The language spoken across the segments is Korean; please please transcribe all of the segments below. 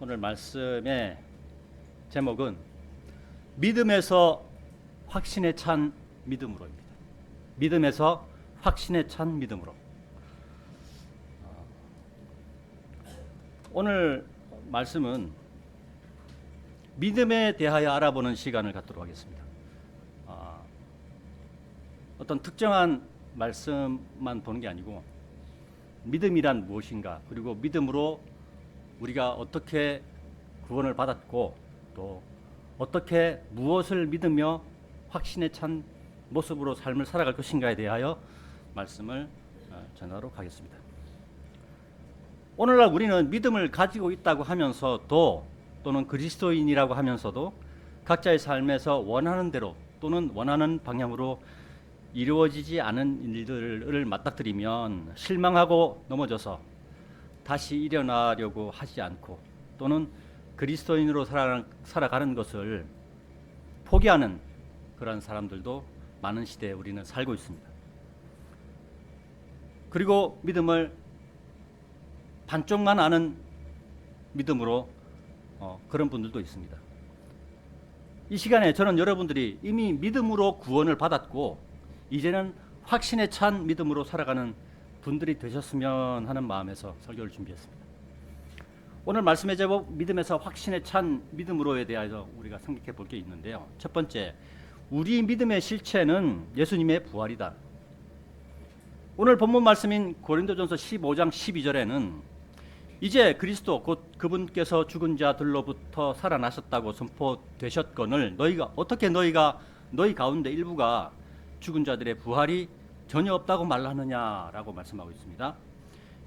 오늘 말씀의 제목은 믿음에서 확신에 찬 믿음으로입니다. 믿음에서 확신에 찬 믿음으로. 오늘 말씀은 믿음에 대하여 알아보는 시간을 갖도록 하겠습니다. 어떤 특정한 말씀만 보는 게 아니고 믿음이란 무엇인가, 그리고 믿음으로 우리가 어떻게 구원을 받았고 또 어떻게 무엇을 믿으며 확신에 찬 모습으로 삶을 살아갈 것인가에 대하여 말씀을 전하도록 하겠습니다. 오늘날 우리는 믿음을 가지고 있다고 하면서도, 또는 그리스도인이라고 하면서도 각자의 삶에서 원하는 대로 또는 원하는 방향으로 이루어지지 않은 일들을 맞닥뜨리면 실망하고 넘어져서 다시 일어나려고 하지 않고, 또는 그리스도인으로 살아가는 것을 포기하는 그런 사람들도 많은 시대에 우리는 살고 있습니다. 그리고 믿음을 반쪽만 아는 믿음으로 그런 분들도 있습니다. 이 시간에 저는 여러분들이 이미 믿음으로 구원을 받았고 이제는 확신에 찬 믿음으로 살아가는 분들이 되셨으면 하는 마음에서 설교를 준비했습니다. 오늘 말씀의 제목 믿음에서 확신에 찬 믿음으로에 대해서 우리가 생각해 볼 게 있는데요. 첫 번째, 우리 믿음의 실체는 예수님의 부활이다. 오늘 본문 말씀인 고린도전서 15장 12절에는 이제 그리스도 곧 그분께서 죽은 자들로부터 살아나셨다고 선포되셨거늘 너희 가운데 일부가 죽은 자들의 부활이 전혀 없다고 말하느냐라고 말씀하고 있습니다.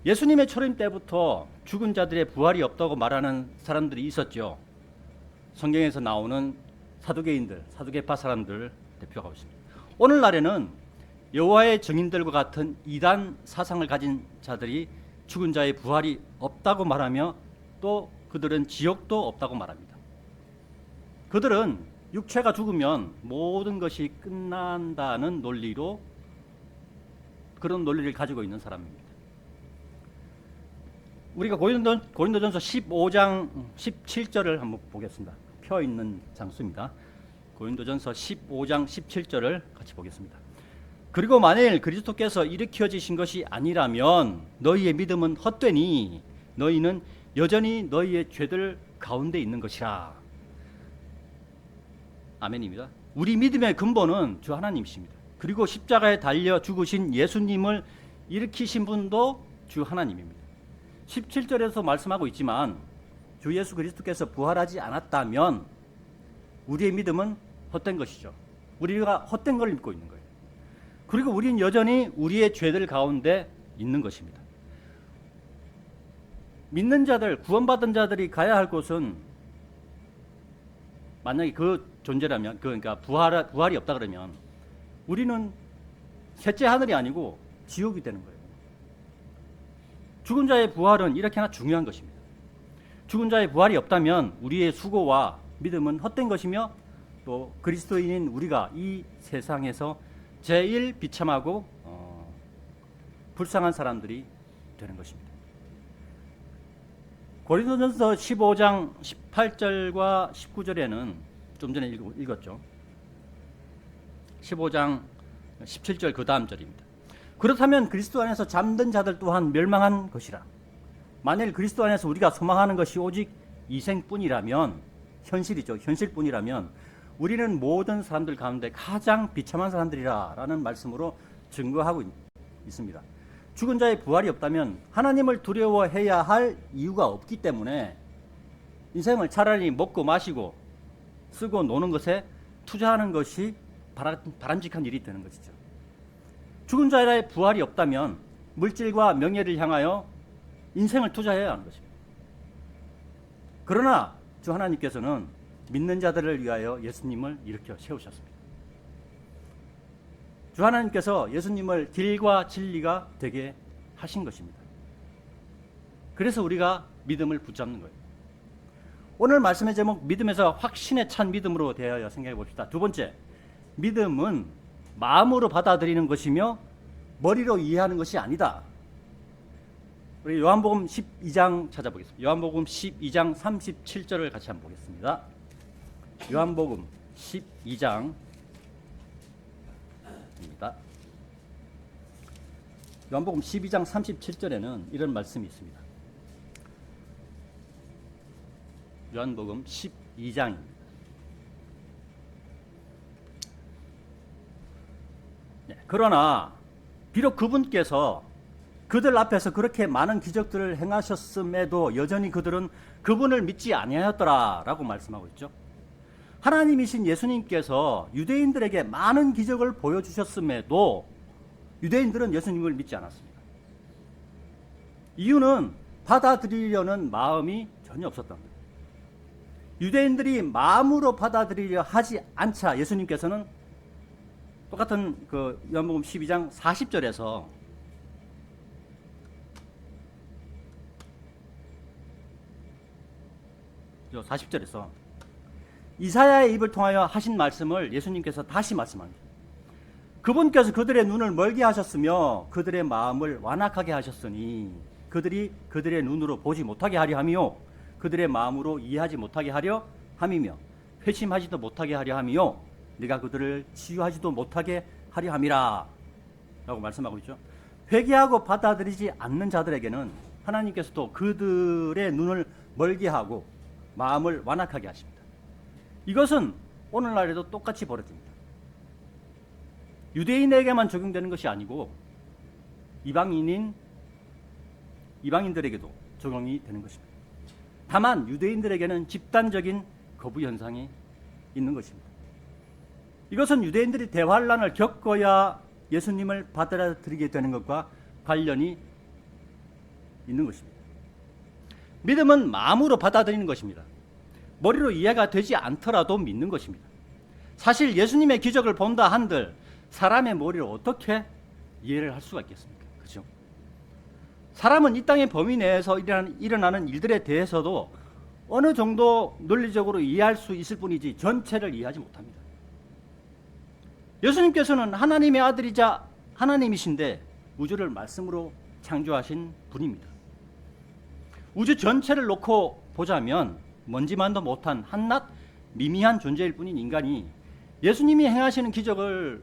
예수님의 초림 때부터 죽은 자들의 부활이 없다고 말하는 사람들이 있었죠. 성경에서 나오는 사두개인들, 사두개파 사람들 대표하고 있습니다. 오늘날에는 여호와의 증인들과 같은 이단 사상을 가진 자들이 죽은 자의 부활이 없다고 말하며 또 그들은 지옥도 없다고 말합니다. 그들은 육체가 죽으면 모든 것이 끝난다는 논리로, 그런 논리를 가지고 있는 사람입니다. 우리가 고린도전서 15장 17절을 한번 보겠습니다. 펴 있는 장수입니다. 고린도전서 15장 17절을 같이 보겠습니다. 그리고 만일 그리스도께서 일으켜지신 것이 아니라면 너희의 믿음은 헛되니 너희는 여전히 너희의 죄들 가운데 있는 것이라. 아멘입니다. 우리 믿음의 근본은 주 하나님이십니다. 그리고 십자가에 달려 죽으신 예수님을 일으키신 분도 주 하나님입니다. 17절에서 말씀하고 있지만 주 예수 그리스도께서 부활하지 않았다면 우리의 믿음은 헛된 것이죠. 우리가 헛된 걸 믿고 있는 거예요. 그리고 우리는 여전히 우리의 죄들 가운데 있는 것입니다. 믿는 자들, 구원받은 자들이 가야 할 곳은, 만약에 그 존재라면, 그러니까 부활이 없다 그러면 우리는 셋째 하늘이 아니고 지옥이 되는 거예요. 죽은 자의 부활은 이렇게나 중요한 것입니다. 죽은 자의 부활이 없다면 우리의 수고와 믿음은 헛된 것이며, 또 그리스도인인 우리가 이 세상에서 제일 비참하고 불쌍한 사람들이 되는 것입니다. 고린도전서 15장 18절과 19절에는 좀 전에 읽었죠. 15장 17절 그 다음 절입니다. 그렇다면 그리스도 안에서 잠든 자들 또한 멸망한 것이라. 만일 그리스도 안에서 우리가 소망하는 것이 오직 이생뿐이라면, 현실이죠. 현실뿐이라면 우리는 모든 사람들 가운데 가장 비참한 사람들이라 라는 말씀으로 증거하고 있습니다. 죽은 자의 부활이 없다면 하나님을 두려워해야 할 이유가 없기 때문에 인생을 차라리 먹고 마시고 쓰고 노는 것에 투자하는 것이 바람직한 일이 되는 것이죠. 죽은 자의 부활이 없다면 물질과 명예를 향하여 인생을 투자해야 하는 것입니다. 그러나 주 하나님께서는 믿는 자들을 위하여 예수님을 일으켜 세우셨습니다. 주 하나님께서 예수님을 길과 진리가 되게 하신 것입니다. 그래서 우리가 믿음을 붙잡는 거예요. 오늘 말씀의 제목 믿음에서 확신에 찬 믿음으로 대하여 생각해 봅시다. 두 번째, 믿음은 마음으로 받아들이는 것이며 머리로 이해하는 것이 아니다. 우리 요한복음 12장 찾아보겠습니다. 요한복음 12장 37절을 같이 한번 보겠습니다. 요한복음 12장입니다. 요한복음 12장 37절에는 이런 말씀이 있습니다. 요한복음 12장입니다. 네, 그러나 비록 그분께서 그들 앞에서 그렇게 많은 기적들을 행하셨음에도 여전히 그들은 그분을 믿지 아니하였더라라고 말씀하고 있죠. 하나님이신 예수님께서 유대인들에게 많은 기적을 보여주셨음에도 유대인들은 예수님을 믿지 않았습니다. 이유는 받아들이려는 마음이 전혀 없었던 거예요. 유대인들이 마음으로 받아들이려 하지 않자 예수님께서는 똑같은 그 요한복음 12장 40절에서 저 40절에서 이사야의 입을 통하여 하신 말씀을 예수님께서 다시 말씀합니다. 그분께서 그들의 눈을 멀게 하셨으며 그들의 마음을 완악하게 하셨으니 그들이 그들의 눈으로 보지 못하게 하려 함이요 그들의 마음으로 이해하지 못하게 하려 함이며 회심하지도 못하게 하려 함이요 네가 그들을 치유하지도 못하게 하려 함이라 라고 말씀하고 있죠. 회개하고 받아들이지 않는 자들에게는 하나님께서도 그들의 눈을 멀게 하고 마음을 완악하게 하십니다. 이것은 오늘날에도 똑같이 벌어집니다. 유대인에게만 적용되는 것이 아니고 이방인들에게도 적용이 되는 것입니다. 다만 유대인들에게는 집단적인 거부 현상이 있는 것입니다. 이것은 유대인들이 대환란을 겪어야 예수님을 받아들이게 되는 것과 관련이 있는 것입니다. 믿음은 마음으로 받아들이는 것입니다. 머리로 이해가 되지 않더라도 믿는 것입니다. 사실 예수님의 기적을 본다 한들 사람의 머리로 어떻게 이해를 할 수가 있겠습니까? 그렇죠? 사람은 이 땅의 범위 내에서 일어나는 일들에 대해서도 어느 정도 논리적으로 이해할 수 있을 뿐이지 전체를 이해하지 못합니다. 예수님께서는 하나님의 아들이자 하나님이신데 우주를 말씀으로 창조하신 분입니다. 우주 전체를 놓고 보자면 먼지만도 못한 한낱 미미한 존재일 뿐인 인간이 예수님이 행하시는 기적을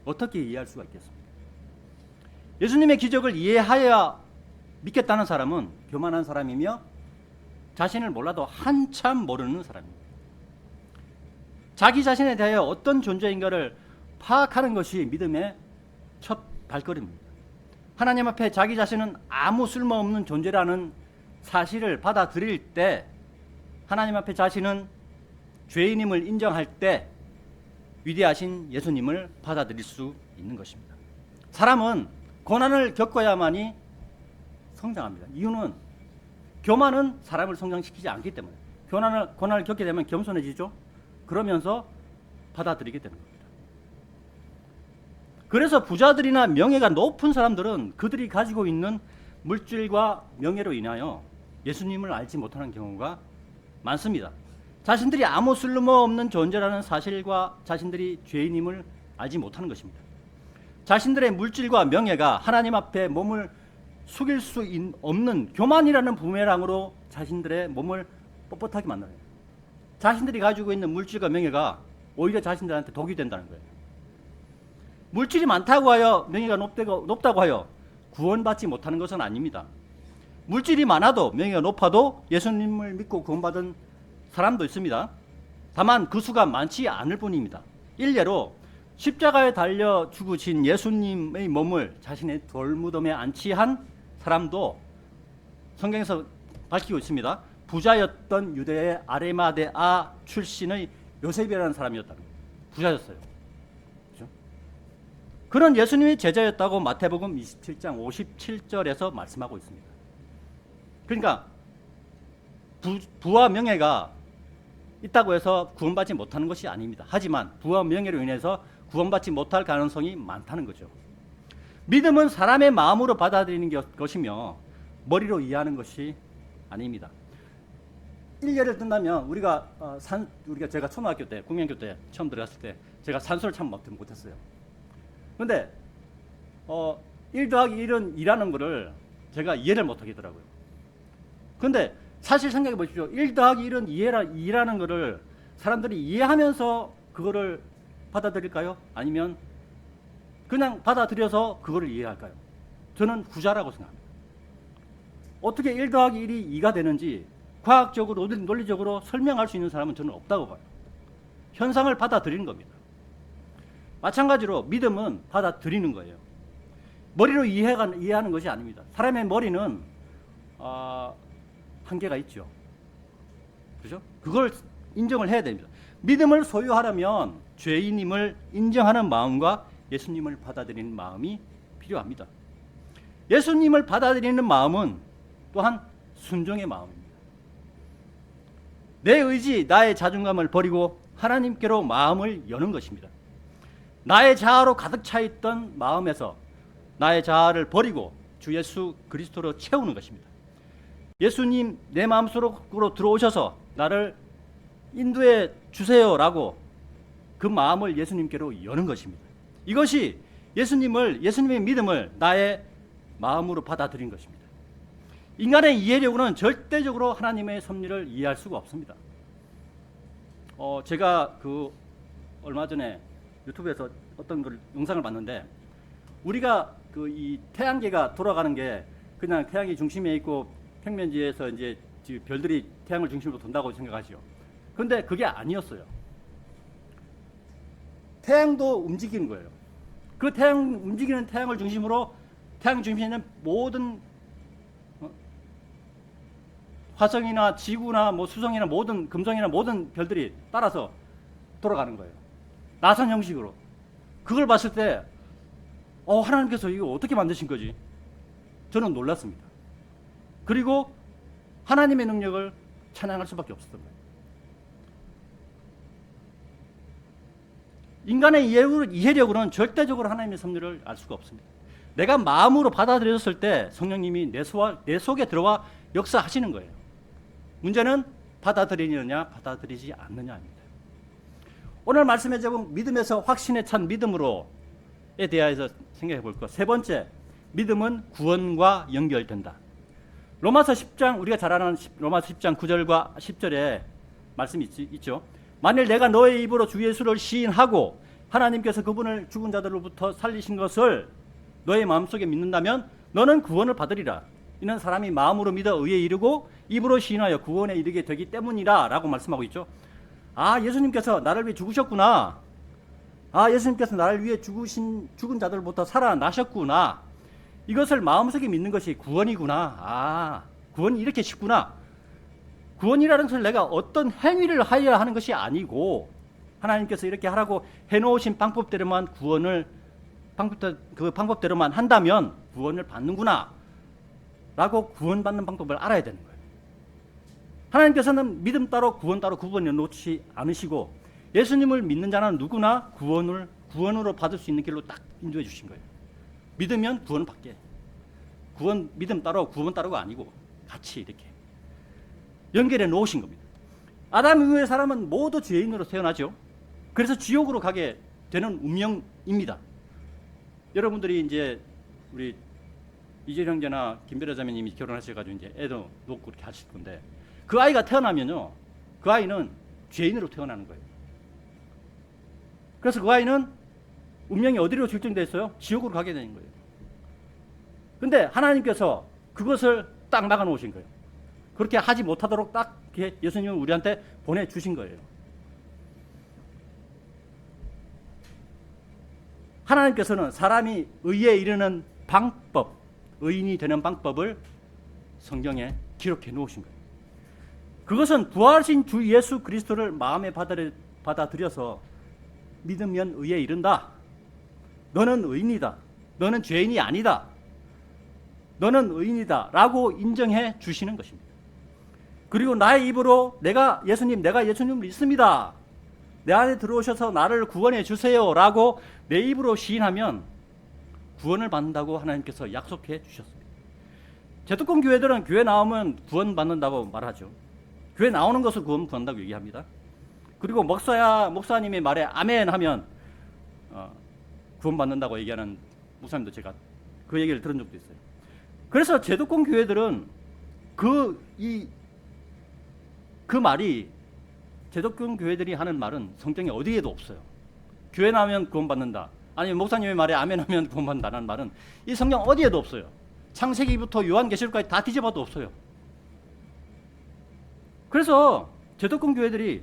어떻게 이해할 수가 있겠습니까? 예수님의 기적을 이해하여야 믿겠다는 사람은 교만한 사람이며 자신을 몰라도 한참 모르는 사람입니다. 자기 자신에 대하여 어떤 존재인가를 파악하는 것이 믿음의 첫 발걸음입니다. 하나님 앞에 자기 자신은 아무 쓸모없는 존재라는 사실을 받아들일 때, 하나님 앞에 자신은 죄인임을 인정할 때 위대하신 예수님을 받아들일 수 있는 것입니다. 사람은 고난을 겪어야만이 성장합니다. 이유는 교만은 사람을 성장시키지 않기 때문에. 고난을 겪게 되면 겸손해지죠. 그러면서 받아들이게 되는 겁니다. 그래서 부자들이나 명예가 높은 사람들은 그들이 가지고 있는 물질과 명예로 인하여 예수님을 알지 못하는 경우가 많습니다. 자신들이 아무 쓸모없는 존재라는 사실과 자신들이 죄인임을 알지 못하는 것입니다. 자신들의 물질과 명예가 하나님 앞에 몸을 숙일 수 없는 교만이라는 부메랑으로 자신들의 몸을 뻣뻣하게 만들어요. 자신들이 가지고 있는 물질과 명예가 오히려 자신들한테 독이 된다는 거예요. 물질이 많다고 하여 명예가 높다고 하여 구원받지 못하는 것은 아닙니다. 물질이 많아도 명예가 높아도 예수님을 믿고 구원받은 사람도 있습니다. 다만 그 수가 많지 않을 뿐입니다. 일례로 십자가에 달려 죽으신 예수님의 몸을 자신의 돌무덤에 안치한 사람도 성경에서 밝히고 있습니다. 부자였던 유대의 아레마데아 출신의 요셉이라는 사람이었다는 거예요. 부자였어요. 그렇죠? 그런 예수님의 제자였다고 마태복음 27장 57절에서 말씀하고 있습니다. 그러니까 부와 명예가 있다고 해서 구원받지 못하는 것이 아닙니다. 하지만 부와 명예로 인해서 구원받지 못할 가능성이 많다는 거죠. 믿음은 사람의 마음으로 받아들이는 것이며 머리로 이해하는 것이 아닙니다. 일례를 든다면 우리가 제가 초등학교 때, 국민학교 때 처음 들어갔을 때 제가 산수를 참 못했어요. 그런데 1 더하기 1은 2라는 거를 제가 이해를 못하겠더라고요. 그런데 사실 생각해 보십시오. 1 더하기 1은 2라는 것을 사람들이 이해하면서 그거를 받아들일까요? 아니면 그냥 받아들여서 그거를 이해할까요? 저는 후자라고 생각합니다. 어떻게 1 더하기 1이 2가 되는지 과학적으로 논리적으로 설명할 수 있는 사람은 저는 없다고 봐요. 현상을 받아들이는 겁니다. 마찬가지로 믿음은 받아들이는 거예요. 머리로 이해하는 것이 아닙니다. 사람의 머리는 한계가 있죠. 그죠? 그걸 인정을 해야 됩니다. 믿음을 소유하려면 죄인임을 인정하는 마음과 예수님을 받아들이는 마음이 필요합니다. 예수님을 받아들이는 마음은 또한 순종의 마음입니다. 내 의지, 나의 자존감을 버리고 하나님께로 마음을 여는 것입니다. 나의 자아로 가득 차 있던 마음에서 나의 자아를 버리고 주 예수 그리스도로 채우는 것입니다. 예수님 내 마음속으로 들어오셔서 나를 인도해 주세요라고 그 마음을 예수님께로 여는 것입니다. 이것이 예수님의 믿음을 나의 마음으로 받아들인 것입니다. 인간의 이해력으로는 절대적으로 하나님의 섭리를 이해할 수가 없습니다. 제가 얼마 전에 유튜브에서 어떤 영상을 봤는데, 우리가 이 태양계가 돌아가는 게 그냥 태양이 중심에 있고 평면지에서 이제 별들이 태양을 중심으로 돈다고 생각하죠. 그런데 그게 아니었어요. 태양도 움직이는 거예요. 그 움직이는 태양을 중심으로 태양 중심에 있는 모든 화성이나 지구나 수성이나 모든 금성이나 모든 별들이 따라서 돌아가는 거예요. 나선 형식으로. 그걸 봤을 때 하나님께서 이거 어떻게 만드신 거지? 저는 놀랐습니다. 그리고 하나님의 능력을 찬양할 수밖에 없었던 거예요. 인간의 이해력으로는 절대적으로 하나님의 섭리를 알 수가 없습니다. 내가 마음으로 받아들였을 때 성령님이 내 속에 들어와 역사하시는 거예요. 문제는 받아들이느냐 받아들이지 않느냐입니다. 오늘 말씀의 제목 믿음에서 확신에 찬 믿음으로에 대해서 생각해 볼 것. 세 번째, 믿음은 구원과 연결된다. 로마서 10장, 우리가 잘 아는 로마서 10장 9절과 10절에 말씀이 있죠. 만일 내가 너의 입으로 주 예수를 시인하고 하나님께서 그분을 죽은 자들로부터 살리신 것을 너의 마음속에 믿는다면 너는 구원을 받으리라. 이는 사람이 마음으로 믿어 의에 이르고 입으로 시인하여 구원에 이르게 되기 때문이라 라고 말씀하고 있죠. 예수님께서 나를 위해 죽으셨구나. 예수님께서 나를 위해 죽은 자들부터 살아나셨구나. 이것을 마음속에 믿는 것이 구원이구나. 구원이 이렇게 쉽구나. 구원이라는 것을 내가 어떤 행위를 하여야 하는 것이 아니고 하나님께서 이렇게 하라고 해놓으신 방법대로만 그 방법대로만 한다면 구원을 받는구나 라고 구원받는 방법을 알아야 되는 거예요. 하나님께서는 믿음 따로 구원 따로 구분해 놓지 않으시고 예수님을 믿는 자는 누구나 구원으로 받을 수 있는 길로 딱 인도해 주신 거예요. 믿으면 구원 받게. 믿음 따로 구원 따로가 아니고 같이 이렇게 연결해 놓으신 겁니다. 아담 이후의 사람은 모두 죄인으로 태어나죠. 그래서 지옥으로 가게 되는 운명입니다. 여러분들이 이제 우리 이재 형제나 김별혜 자매님이 결혼하셔가지고 이제 애도 놓고 이렇게 하실 건데, 그 아이가 태어나면요, 그 아이는 죄인으로 태어나는 거예요. 그래서 그 아이는 운명이 어디로 결정돼 있어요? 지옥으로 가게 되는 거예요. 근데 하나님께서 그것을 딱 막아 놓으신 거예요. 그렇게 하지 못하도록 딱 예수님을 우리한테 보내주신 거예요. 하나님께서는 사람이 의에 이르는 방법, 의인이 되는 방법을 성경에 기록해 놓으신 거예요. 그것은 부활하신 주 예수 그리스도를 마음에 받아들여서 믿으면 의에 이른다. 너는 의인이다. 너는 죄인이 아니다. 너는 의인이다 라고 인정해 주시는 것입니다. 그리고 나의 입으로 내가 예수님을 믿습니다. 내 안에 들어오셔서 나를 구원해 주세요 라고 내 입으로 시인하면 구원을 받는다고 하나님께서 약속해 주셨습니다. 제특권 교회들은 교회 나오면 구원 받는다고 말하죠. 교회 나오는 것을 구원 받는다고 얘기합니다. 그리고 목사님의 말에 아멘 하면 구원 받는다고 얘기하는 목사님도 제가 그 얘기를 들은 적도 있어요. 그래서 제도권 교회들은 그 말이, 제도권 교회들이 하는 말은 성경에 어디에도 없어요. 교회 나오면 구원받는다, 아니면 목사님의 말에 아멘하면 구원받는다는 말은 이 성경 어디에도 없어요. 창세기부터 요한계시록까지 다 뒤져봐도 없어요. 그래서 제도권 교회들이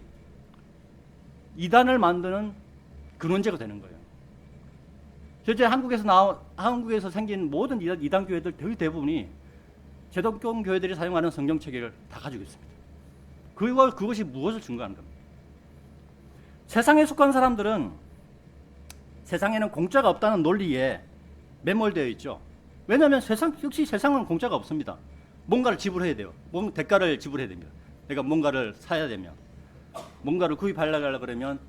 이단을 만드는 근원제가 되는 거예요. 실제 한국에서 생긴 모든 이단 교회들 거의 대부분이 제도권 교회들이 사용하는 성경 체계를 다 가지고 있습니다. 그것이 무엇을 증거하는 겁니까? 세상에 속한 사람들은 세상에는 공짜가 없다는 논리에 매몰되어 있죠. 왜냐하면 역시 세상은 공짜가 없습니다. 뭔가를 지불해야 돼요. 대가를 지불해야 됩니다. 내가 뭔가를 사야 되면, 뭔가를 구입하려고 그러면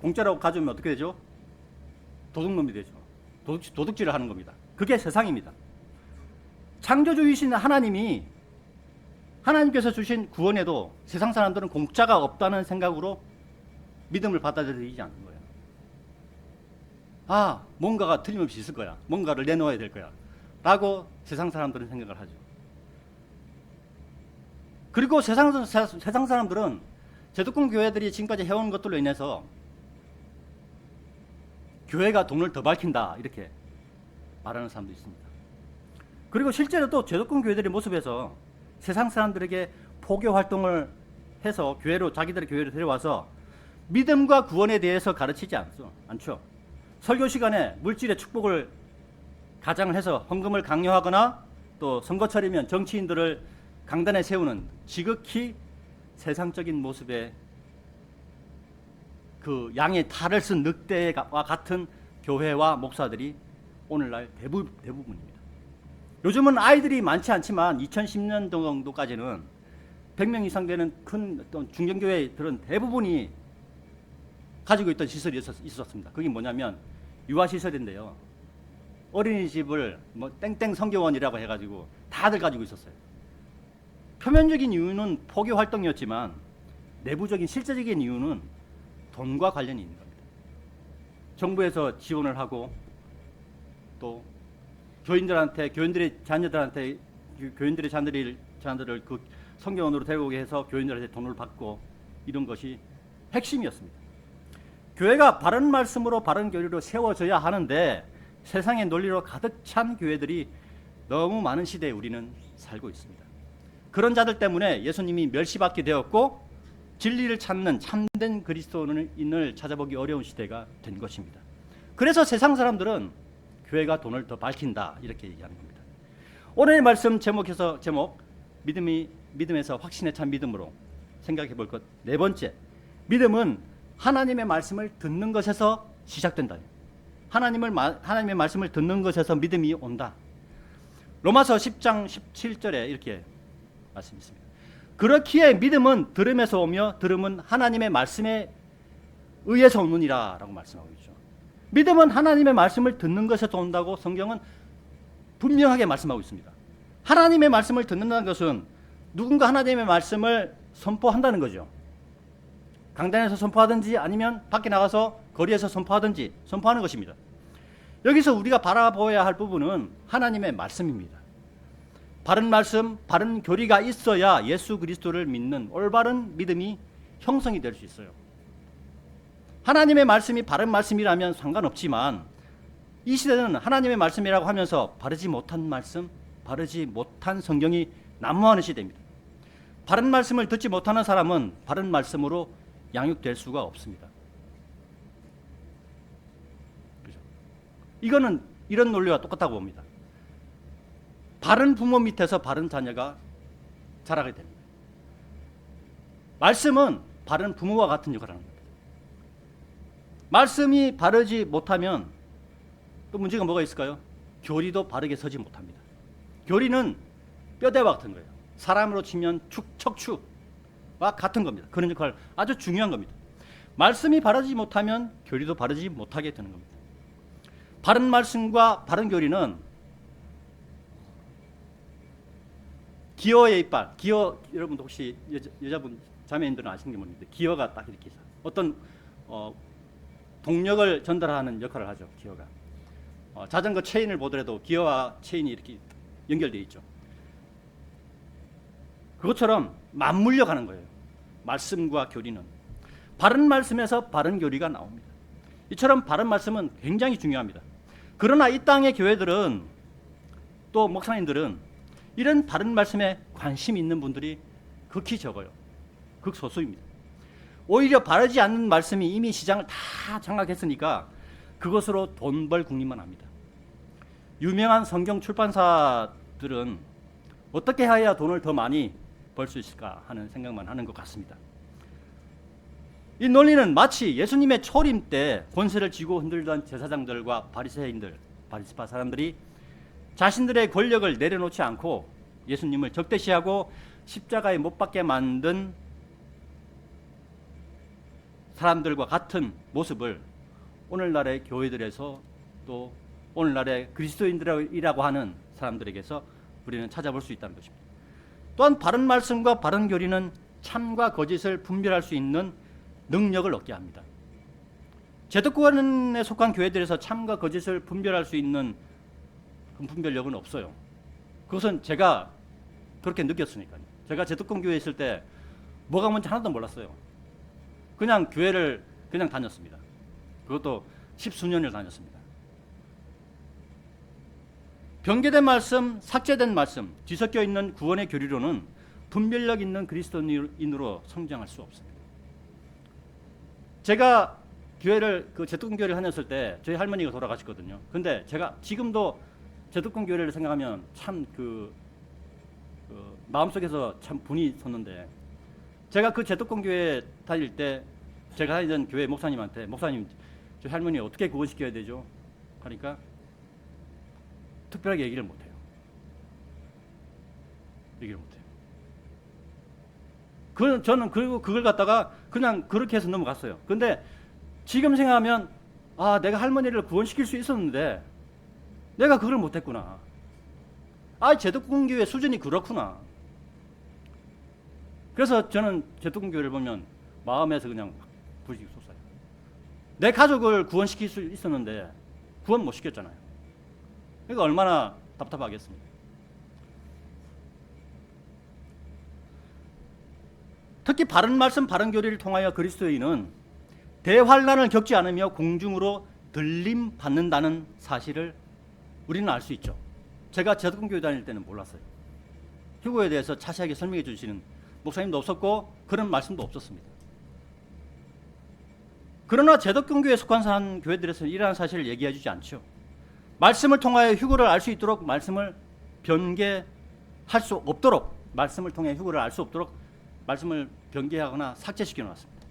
공짜라고 가져오면 어떻게 되죠? 도둑놈이 되죠. 도둑질을 하는 겁니다. 그게 세상입니다. 창조주이신 하나님께서 주신 구원에도 세상 사람들은 공짜가 없다는 생각으로 믿음을 받아들이지 않는 거예요. 뭔가가 틀림없이 있을 거야. 뭔가를 내놓아야 될 거야. 라고 세상 사람들은 생각을 하죠. 그리고 세상 사람들은 제도권 교회들이 지금까지 해온 것들로 인해서 교회가 돈을 더 밝힌다, 이렇게 말하는 사람도 있습니다. 그리고 실제로 또 제도권 교회들의 모습에서 세상 사람들에게 포교 활동을 해서 자기들의 교회로 데려와서 믿음과 구원에 대해서 가르치지 않죠. 설교 시간에 물질의 축복을 가장을 해서 헌금을 강요하거나, 또 선거철이면 정치인들을 강단에 세우는 지극히 세상적인 모습의 그 양의 탈을 쓴 늑대와 같은 교회와 목사들이 오늘날 대부분입니다. 요즘은 아이들이 많지 않지만 2010년 정도까지는 100명 이상 되는 큰 어떤 중견교회들은 대부분이 가지고 있던 시설이 있었습니다. 그게 뭐냐면 유아시설인데요. 어린이집을 땡땡 성교원이라고 해가지고 다들 가지고 있었어요. 표면적인 이유는 포교 활동이었지만 내부적인 실제적인 이유는 돈과 관련이 있는 겁니다. 정부에서 지원을 하고, 또 교인들의 자녀들을 그 성교원으로 데려오게 해서 교인들한테 돈을 받고, 이런 것이 핵심이었습니다. 교회가 바른 말씀으로 바른 교리로 세워져야 하는데 세상의 논리로 가득 찬 교회들이 너무 많은 시대에 우리는 살고 있습니다. 그런 자들 때문에 예수님이 멸시받게 되었고, 진리를 찾는 참된 그리스도인을 찾아보기 어려운 시대가 된 것입니다. 그래서 세상 사람들은 교회가 돈을 더 밝힌다, 이렇게 얘기하는 겁니다. 오늘의 말씀 제목 믿음에서 확신에 찬 믿음으로 생각해 볼 것. 네 번째, 믿음은 하나님의 말씀을 듣는 것에서 시작된다. 하나님의 말씀을 듣는 것에서 믿음이 온다. 로마서 10장 17절에 이렇게 말씀있습니다. 그렇기에 믿음은 들음에서 오며 들음은 하나님의 말씀에 의해서 오느니라 라고 말씀하고 있죠. 믿음은 하나님의 말씀을 듣는 것에서 온다고 성경은 분명하게 말씀하고 있습니다. 하나님의 말씀을 듣는다는 것은 누군가 하나님의 말씀을 선포한다는 거죠. 강단에서 선포하든지 아니면 밖에 나가서 거리에서 선포하는 것입니다. 여기서 우리가 바라보아야 할 부분은 하나님의 말씀입니다. 바른 말씀, 바른 교리가 있어야 예수 그리스도를 믿는 올바른 믿음이 형성이 될 수 있어요. 하나님의 말씀이 바른 말씀이라면 상관없지만 이 시대는 하나님의 말씀이라고 하면서 바르지 못한 말씀, 바르지 못한 성경이 난무하는 시대입니다. 바른 말씀을 듣지 못하는 사람은 바른 말씀으로 양육될 수가 없습니다. 그죠? 이거는 이런 논리와 똑같다고 봅니다. 바른 부모 밑에서 바른 자녀가 자라게 됩니다. 말씀은 바른 부모와 같은 역할을 하는 겁니다. 말씀이 바르지 못하면 또 문제가 뭐가 있을까요? 교리도 바르게 서지 못합니다. 교리는 뼈대와 같은 거예요. 사람으로 치면 척추와 같은 겁니다. 그런 역할 아주 중요한 겁니다. 말씀이 바르지 못하면 교리도 바르지 못하게 되는 겁니다. 바른 말씀과 바른 교리는 기어의 이빨, 여러분도 혹시 여자분 자매님들은 아시는 게 모르는데 기어가 딱 이렇게 어떤 동력을 전달하는 역할을 하죠. 기어가 자전거 체인을 보더라도 기어와 체인이 이렇게 연결되어 있죠. 그것처럼 맞물려 가는 거예요. 말씀과 교리는. 바른 말씀에서 바른 교리가 나옵니다. 이처럼 바른 말씀은 굉장히 중요합니다. 그러나 이 땅의 교회들은 또 목사님들은 이런 바른 말씀에 관심 있는 분들이 극히 적어요. 극소수입니다. 오히려 바르지 않는 말씀이 이미 시장을 다 장악했으니까 그것으로 돈 벌 궁리만 합니다. 유명한 성경 출판사들은 어떻게 해야 돈을 더 많이 벌 수 있을까 하는 생각만 하는 것 같습니다. 이 논리는 마치 예수님의 초림 때 권세를 쥐고 흔들던 제사장들과 바리새인들, 바리새파 사람들이 자신들의 권력을 내려놓지 않고 예수님을 적대시하고 십자가에 못 박게 만든 사람들과 같은 모습을 오늘날의 교회들에서 또 오늘날의 그리스도인들이라고 하는 사람들에게서 우리는 찾아볼 수 있다는 것입니다. 또한 바른 말씀과 바른 교리는 참과 거짓을 분별할 수 있는 능력을 얻게 합니다. 제독권에 속한 교회들에서 참과 거짓을 분별할 수 있는 분별력은 없어요. 그것은 제가 그렇게 느꼈으니까요. 제가 제독권 교회에 있을 때 뭐가 뭔지 하나도 몰랐어요. 그냥 교회를 그냥 다녔습니다. 그것도 10수년을 다녔습니다. 변개된 말씀, 삭제된 말씀, 뒤섞여 있는 구원의 교리로는 분별력 있는 그리스도인으로 성장할 수 없습니다. 제가 교회를 제독권 교회를 다녔을 때 저희 할머니가 돌아가셨거든요. 근데 제가 지금도 제독권 교회를 생각하면 참 마음속에서 참 분이 섰는데, 제가 그 제독권 교회 다닐 때 제가 다니던 교회 목사님한테, 목사님 저희 할머니 어떻게 구원시켜야 되죠? 하니까 특별하게 얘기를 못해요. 저는 그리고 그걸 갖다가 그냥 그렇게 해서 넘어갔어요. 근데 지금 생각하면 내가 할머니를 구원시킬 수 있었는데 내가 그걸 못했구나. 제독권 교회 수준이 그렇구나. 그래서 저는 제독권 교회를 보면 마음에서 그냥 부식이 솟아요. 내 가족을 구원시킬 수 있었는데 구원 못 시켰잖아요. 그러니까 얼마나 답답하겠습니까? 특히 바른 말씀, 바른 교리를 통하여 그리스도인은 대환란을 겪지 않으며 공중으로 들림 받는다는 사실을 우리는 알 수 있죠. 제가 제독권 교회 다닐 때는 몰랐어요. 휴거에 대해서 자세하게 설명해 주시는 목사님도 없었고 그런 말씀도 없었습니다. 그러나 제독권 교회에 속한 교회들에서는 이러한 사실을 얘기해 주지 않죠. 말씀을 통하여 휴거를 알 수 있도록 말씀을 변개할 수 없도록, 말씀을 통해 휴거를 알 수 없도록 말씀을 변개하거나 삭제시켜 놓았습니다.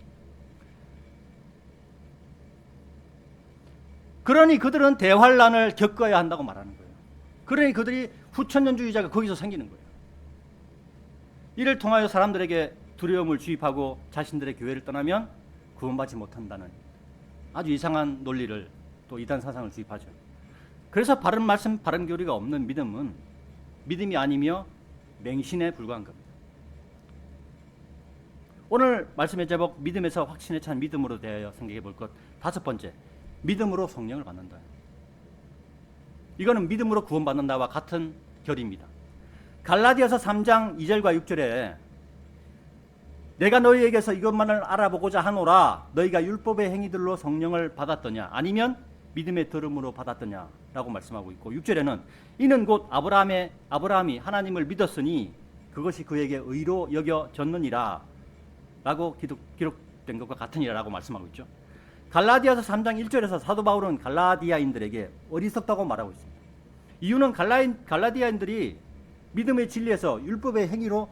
그러니 그들은 대환란을 겪어야 한다고 말하는 거예요. 그러니 그들이 후천년주의자가 거기서 생기는 거예요. 이를 통하여 사람들에게 두려움을 주입하고 자신들의 교회를 떠나면 구원받지 못한다는 아주 이상한 논리를, 또 이단 사상을 주입하죠. 그래서 바른 말씀, 바른 교리가 없는 믿음은 믿음이 아니며 맹신에 불과한 겁니다. 오늘 말씀의 제목, 믿음에서 확신에 찬 믿음으로 대하여 생각해 볼 것, 5번째, 믿음으로 성령을 받는다. 이거는 믿음으로 구원받는다와 같은 결입니다. 갈라디아서 3장 2절과 6절에 내가 너희에게서 이것만을 알아보고자 하노라, 너희가 율법의 행위들로 성령을 받았더냐 아니면 믿음의 들음으로 받았더냐 라고 말씀하고 있고, 6절에는 이는 곧 아브라함이 하나님을 믿었으니 그것이 그에게 의로 여겨졌느니라 라고 기록된 것과 같으니라 라고 말씀하고 있죠. 갈라디아서 3장 1절에서 사도 바울은 갈라디아인들에게 어리석다고 말하고 있습니다. 이유는 갈라디아인들이 믿음의 진리에서 율법의 행위로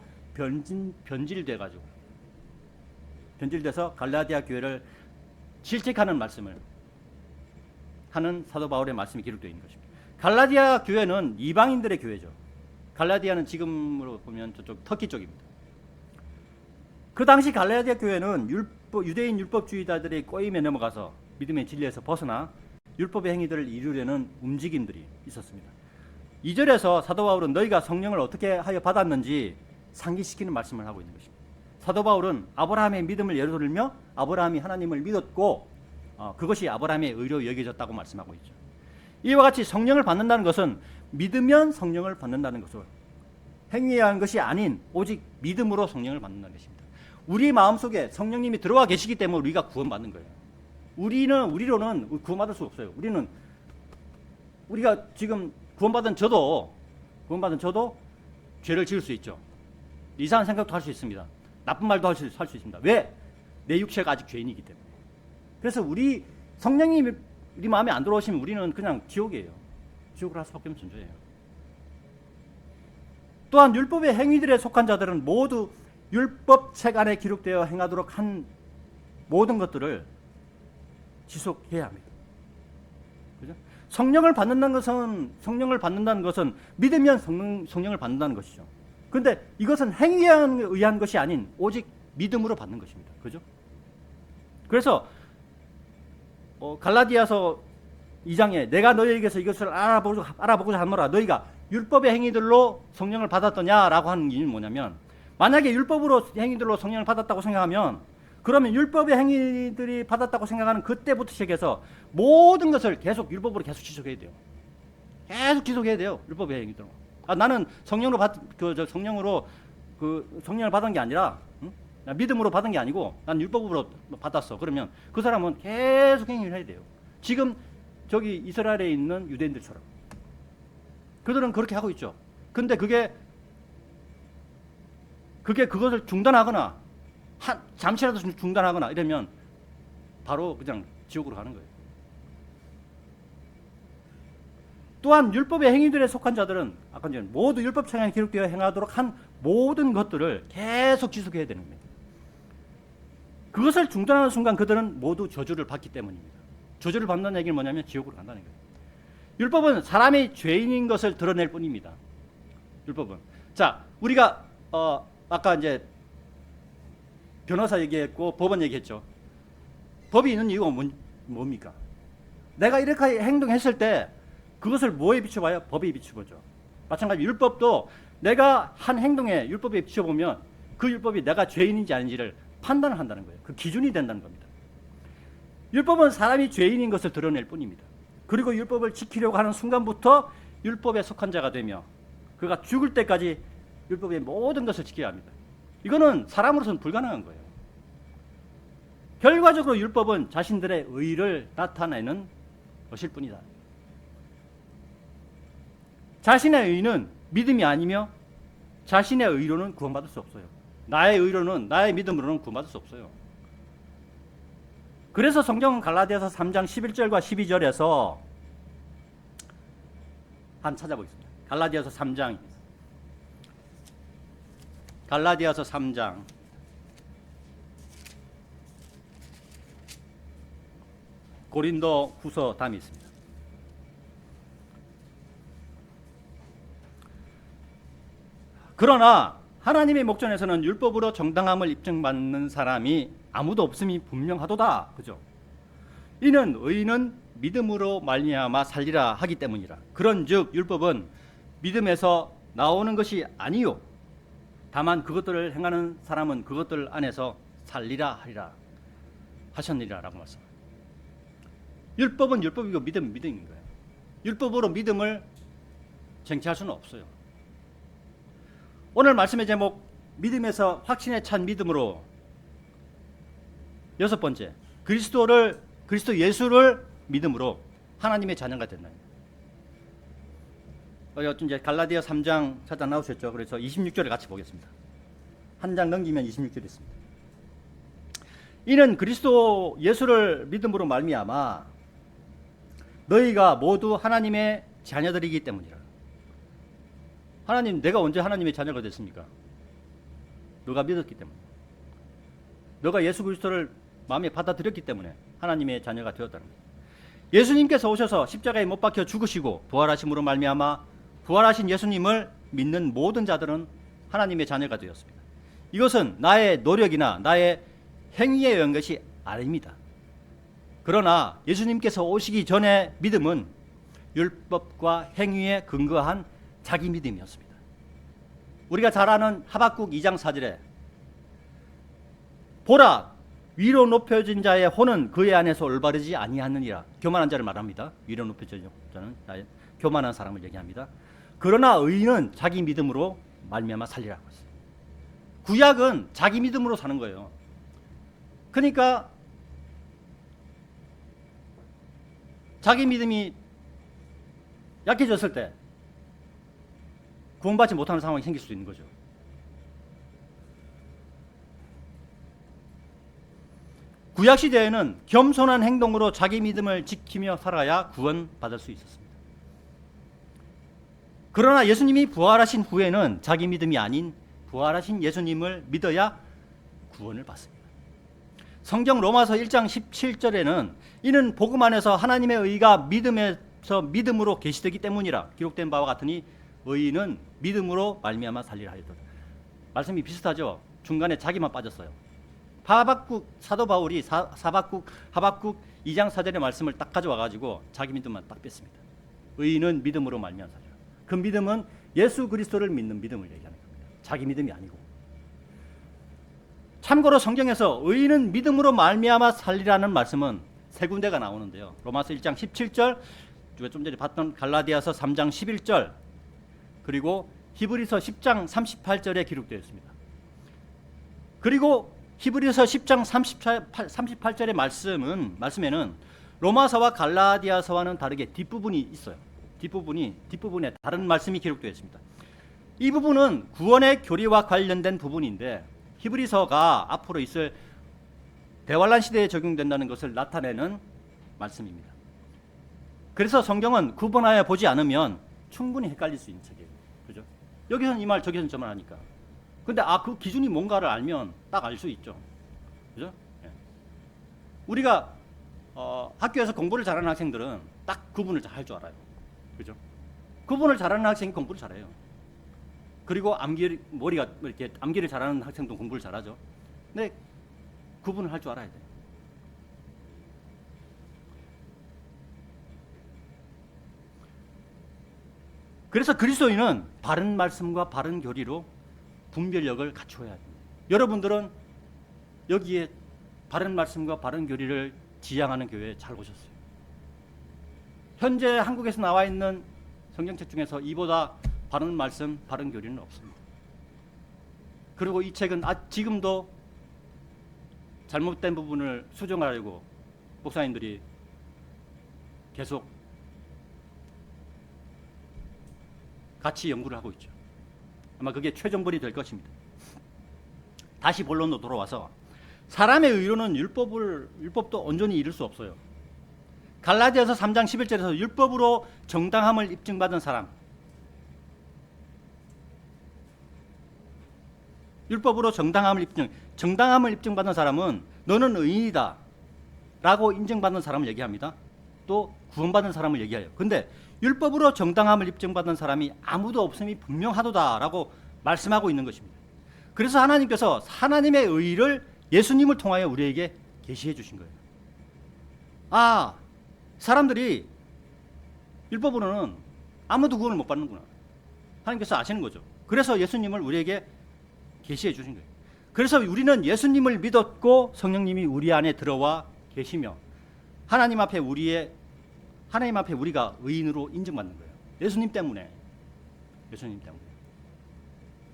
변질돼서 갈라디아 교회를 질책하는 말씀을 하는 사도 바울의 말씀이 기록되어 있는 것입니다. 갈라디아 교회는 이방인들의 교회죠. 갈라디아는 지금으로 보면 저쪽 터키 쪽입니다. 그 당시 갈라디아 교회는 유대인 율법주의자들의 꼬임에 넘어가서 믿음의 진리에서 벗어나 율법의 행위들을 이루려는 움직임들이 있었습니다. 2절에서 사도 바울은 너희가 성령을 어떻게 하여 받았는지 상기시키는 말씀을 하고 있는 것입니다. 사도 바울은 아브라함의 믿음을 예로 들며 아브라함이 하나님을 믿었고 그것이 아브라함의 의로 여겨졌다고 말씀하고 있죠. 이와 같이 성령을 받는다는 것은 믿으면 성령을 받는다는 것을, 행위에 의한 것이 아닌 오직 믿음으로 성령을 받는다는 것입니다. 우리 마음속에 성령님이 들어와 계시기 때문에 우리가 구원받는 거예요. 우리로는 구원받을 수 없어요. 우리가 지금 구원받은 저도 죄를 지을 수 있죠. 이상한 생각도 할 수 있습니다. 나쁜 말도 할 수 있습니다. 왜? 내 육체가 아직 죄인이기 때문에. 그래서 성령님이 우리 마음에 안 들어오시면 우리는 그냥 지옥이에요. 지옥을 할 수밖에 없는 존재예요. 또한 율법의 행위들에 속한 자들은 모두 율법책 안에 기록되어 행하도록 한 모든 것들을 지속해야 합니다. 그죠? 성령을 받는다는 것은 믿으면 성령을 받는다는 것이죠. 그런데 이것은 행위에 의한 것이 아닌 오직 믿음으로 받는 것입니다. 그죠? 그래서 갈라디아서 2장에 내가 너희에게서 이것을 알아보고자 하노라, 너희가 율법의 행위들로 성령을 받았더냐라고 하는 이유는 뭐냐면, 만약에 율법으로 행위들로 성령을 받았다고 생각하면, 그러면 율법의 행위들이 받았다고 생각하는 그때부터 시작해서 모든 것을 계속 율법으로 계속 지속해야 돼요. 계속 지속해야 돼요. 율법의 행위들로. 나는 성령을 받은 게 아니라, 난 믿음으로 받은 게 아니고 난 율법으로 받았어. 그러면 그 사람은 계속 행위를 해야 돼요. 지금 저기 이스라엘에 있는 유대인들처럼 그들은 그렇게 하고 있죠. 근데 그것을 중단하거나 잠시라도 중단하거나 이러면 바로 그냥 지옥으로 가는 거예요. 또한 율법의 행위들에 속한 자들은 아까 전에 모두 율법책에 기록되어 행하도록 한 모든 것들을 계속 지속해야 되는 겁니다. 그것을 중단하는 순간 그들은 모두 저주를 받기 때문입니다. 저주를 받는다는 얘기는 뭐냐면 지옥으로 간다는 거예요. 율법은 사람이 죄인인 것을 드러낼 뿐입니다. 율법은. 자, 우리가 아까 이제 변호사 얘기했고 법원 얘기했죠. 법이 있는 이유가 뭡니까? 내가 이렇게 행동했을 때 그것을 뭐에 비춰봐요? 법에 비춰보죠. 마찬가지 율법도 내가 한 행동에 율법에 비춰보면 그 율법이 내가 죄인인지 아닌지를 판단을 한다는 거예요. 그 기준이 된다는 겁니다. 율법은 사람이 죄인인 것을 드러낼 뿐입니다. 그리고 율법을 지키려고 하는 순간부터 율법에 속한 자가 되며 그가 죽을 때까지 율법의 모든 것을 지켜야 합니다. 이거는 사람으로서는 불가능한 거예요. 결과적으로 율법은 자신들의 의를 나타내는 것일 뿐이다. 자신의 의는 믿음이 아니며 자신의 의로는 구원받을 수 없어요. 나의 의로는, 나의 믿음으로는 구원받을 수 없어요. 그래서 성경은 갈라디아서 3장 11절과 12절에서 한번 찾아보겠습니다. 갈라디아서 3장 고린도 후서 다음에 있습니다. 그러나 하나님의 목전에서는 율법으로 정당함을 입증받는 사람이 아무도 없음이 분명하도다. 그죠? 이는 의인은 믿음으로 말미암아 살리라 하기 때문이라. 그런즉 율법은 믿음에서 나오는 것이 아니요 다만 그것들을 행하는 사람은 그것들 안에서 살리라 하리라 하셨느니라라고 말씀합니다. 율법은 율법이고 믿음은 믿음인 거예요. 율법으로 믿음을 쟁취할 수는 없어요. 오늘 말씀의 제목 믿음에서 확신에 찬 믿음으로, 여섯 번째 그리스도 예수를 믿음으로 하나님의 자녀가 된다. 이제 갈라디아 3장 찾아 나오셨죠. 그래서 26절을 같이 보겠습니다. 한 장 넘기면 26절이 있습니다. 이는 그리스도 예수를 믿음으로 말미암아 너희가 모두 하나님의 자녀들이기 때문이라. 하나님, 내가 언제 하나님의 자녀가 됐습니까? 너가 믿었기 때문에. 너가 예수 그리스도를 마음에 받아들였기 때문에 하나님의 자녀가 되었다는 거예요. 예수님께서 오셔서 십자가에 못 박혀 죽으시고 부활하심으로 말미암아 부활하신 예수님을 믿는 모든 자들은 하나님의 자녀가 되었습니다. 이것은 나의 노력이나 나의 행위에 의한 것이 아닙니다. 그러나 예수님께서 오시기 전에 믿음은 율법과 행위에 근거한 자기 믿음이었습니다. 우리가 잘 아는 하박국 2장 4절에 보라 위로 높여진 자의 혼은 그의 안에서 올바르지 아니하느니라. 교만한 자를 말합니다. 위로 높여진 자는 교만한 사람을 얘기합니다. 그러나 의인은 자기 믿음으로 말미암아 살리라고 했어요. 구약은 자기 믿음으로 사는 거예요. 그러니까 자기 믿음이 약해졌을 때 구원받지 못하는 상황이 생길 수 있는 거죠. 구약 시대에는 겸손한 행동으로 자기 믿음을 지키며 살아야 구원받을 수 있었습니다. 그러나 예수님이 부활하신 후에는 자기 믿음이 아닌 부활하신 예수님을 믿어야 구원을 받습니다. 성경 로마서 1장 17절에는 이는 복음 안에서 하나님의 의가 믿음으로 계시되기 때문이라 기록된 바와 같으니 의인은 믿음으로 말미암아 살리라 하였도다. 말씀이 비슷하죠. 중간에 자기만 빠졌어요. 사도 바울이 하박국 2장 4절의 말씀을 딱 가져와 가지고 자기 믿음만 딱 뺐습니다. 의인은 믿음으로 말미암아 살리라. 그 믿음은 예수 그리스도를 믿는 믿음을 얘기하는 겁니다. 자기 믿음이 아니고. 참고로 성경에서 의인은 믿음으로 말미암아 살리라는 말씀은 세 군데가 나오는데요. 로마서 1장 17절, 좀 전에 봤던 갈라디아서 3장 11절, 그리고 히브리서 10장 38절에 기록되어 있습니다. 그리고 히브리서 10장 38절의 말씀에는 로마서와 갈라디아서와는 다르게 뒷부분이 있어요. 뒷부분에 다른 말씀이 기록되어 있습니다. 이 부분은 구원의 교리와 관련된 부분인데 히브리서가 앞으로 있을 대환란 시대에 적용된다는 것을 나타내는 말씀입니다. 그래서 성경은 구분하여 보지 않으면 충분히 헷갈릴 수 있는 책이에요. 그죠? 여기서는 이 말, 저기서는 저 말 하니까. 근데 그 기준이 뭔가를 알면 딱 알 수 있죠. 그죠? 예. 우리가 학교에서 공부를 잘하는 학생들은 딱 구분을 잘 할 줄 알아요. 그죠? 구분을 잘하는 학생이 공부를 잘해요. 그리고 머리가 이렇게 암기를 잘하는 학생도 공부를 잘하죠. 근데 구분을 할 줄 알아야 돼요. 그래서 그리스도인은 바른 말씀과 바른 교리로 분별력을 갖추어야 합니다. 여러분들은 여기에 바른 말씀과 바른 교리를 지향하는 교회에 잘 오셨어요. 현재 한국에서 나와 있는 성경책 중에서 이보다 바른 말씀, 바른 교리는 없습니다. 그리고 이 책은 지금도 잘못된 부분을 수정하려고 목사님들이 계속 같이 연구를 하고 있죠. 아마 그게 최종본이 될 것입니다. 다시 본론으로 돌아와서 사람의 의로는 율법도 온전히 이룰 수 없어요. 갈라디아서 3장 11절에서 율법으로 정당함을 입증받은 사람, 율법으로 정당함을 입증받은 사람은 너는 의인이다 라고 인정받는 사람을 얘기합니다. 또 구원받은 사람을 얘기해요. 근데 율법으로 정당함을 입증받은 사람이 아무도 없음이 분명하도다 라고 말씀하고 있는 것입니다. 그래서 하나님께서 하나님의 의를 예수님을 통하여 우리에게 계시해 주신 거예요. 사람들이 율법으로는 아무도 구원을 못 받는구나. 하나님께서 아시는 거죠. 그래서 예수님을 우리에게 계시해 주신 거예요. 그래서 우리는 예수님을 믿었고 성령님이 우리 안에 들어와 계시며 하나님 앞에 우리가 의인으로 인정받는 거예요. 예수님 때문에.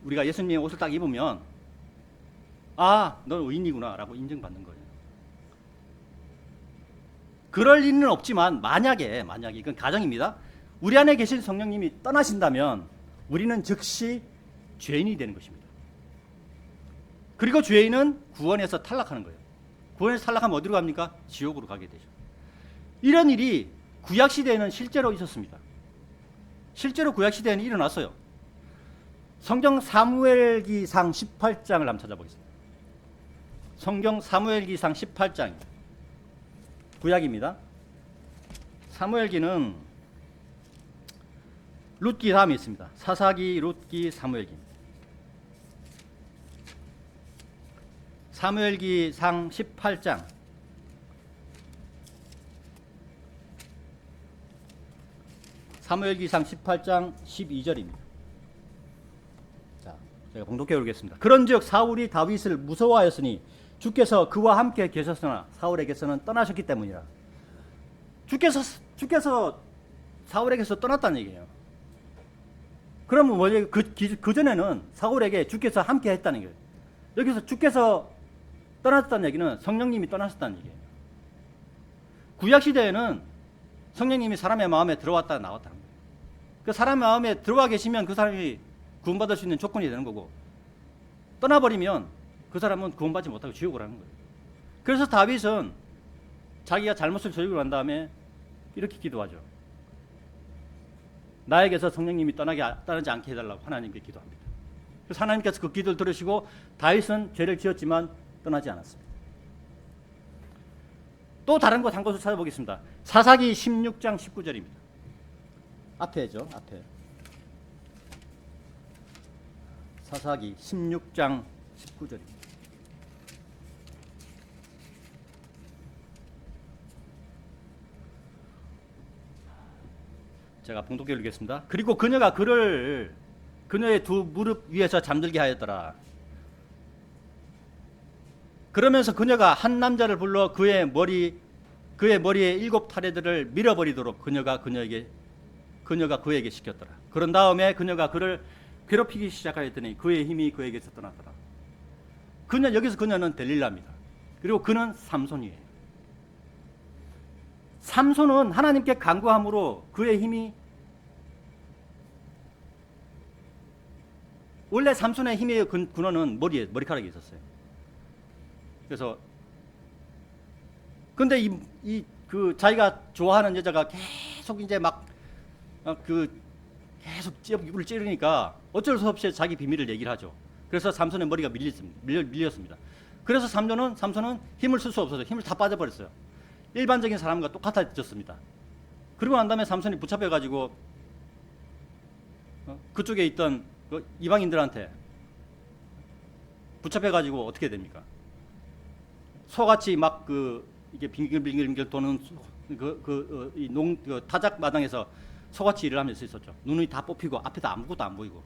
우리가 예수님의 옷을 딱 입으면 넌 의인이구나 라고 인정받는 거예요. 그럴 리는 없지만 만약에 이건 가정입니다. 우리 안에 계신 성령님이 떠나신다면 우리는 즉시 죄인이 되는 것입니다. 그리고 죄인은 구원에서 탈락하는 거예요. 구원에서 탈락하면 어디로 갑니까? 지옥으로 가게 되죠. 이런 일이 구약시대에는 실제로 있었습니다. 실제로 구약시대에는 일어났어요. 성경 사무엘기상 18장을 한번 찾아보겠습니다. 성경 사무엘기상 18장입니다. 구약입니다. 사무엘기는 룻기 다음에 있습니다. 사사기, 룻기, 사무엘기입니다. 사무엘기상 18장 사무엘기상 18장 12절입니다. 자, 제가 봉독해 오겠습니다. 그런즉 사울이 다윗을 무서워하였으니 주께서 그와 함께 계셨으나 사울에게서는 떠나셨기 때문이라. 주께서 사울에게서 떠났다는 얘기예요. 그러면 뭐예요? 그 전에는 사울에게 주께서 함께 했다는 거예요. 여기서 주께서 떠났다는 얘기는 성령님이 떠나셨다는 얘기예요. 구약 시대에는 성령님이 사람의 마음에 들어왔다 나왔다는 거예요. 그 사람 마음에 들어와 계시면 그 사람이 구원받을 수 있는 조건이 되는 거고, 떠나버리면 그 사람은 구원받지 못하고 지옥을 하는 거예요. 그래서 다윗은 자기가 잘못을 저지르고 난 다음에 이렇게 기도하죠. 나에게서 성령님이 떠나지 않게 해달라고 하나님께 기도합니다. 그래서 하나님께서 그 기도를 들으시고 다윗은 죄를 지었지만 떠나지 않았습니다. 또 다른 곳 한 곳을 찾아보겠습니다. 사사기 16장 19절입니다. 앞에죠. 앞에. 사사기 16장 19절입니다. 제가 봉독해 읽겠습니다. 그리고 그녀가 그를 그녀의 두 무릎 위에서 잠들게 하였더라. 그러면서 그녀가 한 남자를 불러 그의 머리에 7 타래들을 밀어버리도록 그녀가 그에게 시켰더라. 그런 다음에 그녀가 그를 괴롭히기 시작하였더니 그의 힘이 그에게서 떠났더라. 여기서 그녀는 델릴라입니다. 그리고 그는 삼손이에요. 삼손은 하나님께 간구함으로 그의 힘이, 원래 삼손의 힘의 근원은 머리카락이 있었어요. 그래서 근데 자기가 좋아하는 여자가 계속 이제 계속 입을 찌르니까 어쩔 수 없이 자기 비밀을 얘기를 하죠. 그래서 삼손의 머리가 밀렸습니다. 그래서 삼손은 힘을 쓸 수 없어서 힘을 다 빠져버렸어요. 일반적인 사람과 똑같아졌습니다. 그리고 난 다음에 삼손이 붙잡혀가지고 그쪽에 있던 이방인들한테 붙잡혀가지고 어떻게 됩니까? 소같이 이게 빙글빙글 도는 타작 마당에서 소같이 일을 하면서 있었죠. 눈이 다 뽑히고 앞에도 아무것도 안 보이고.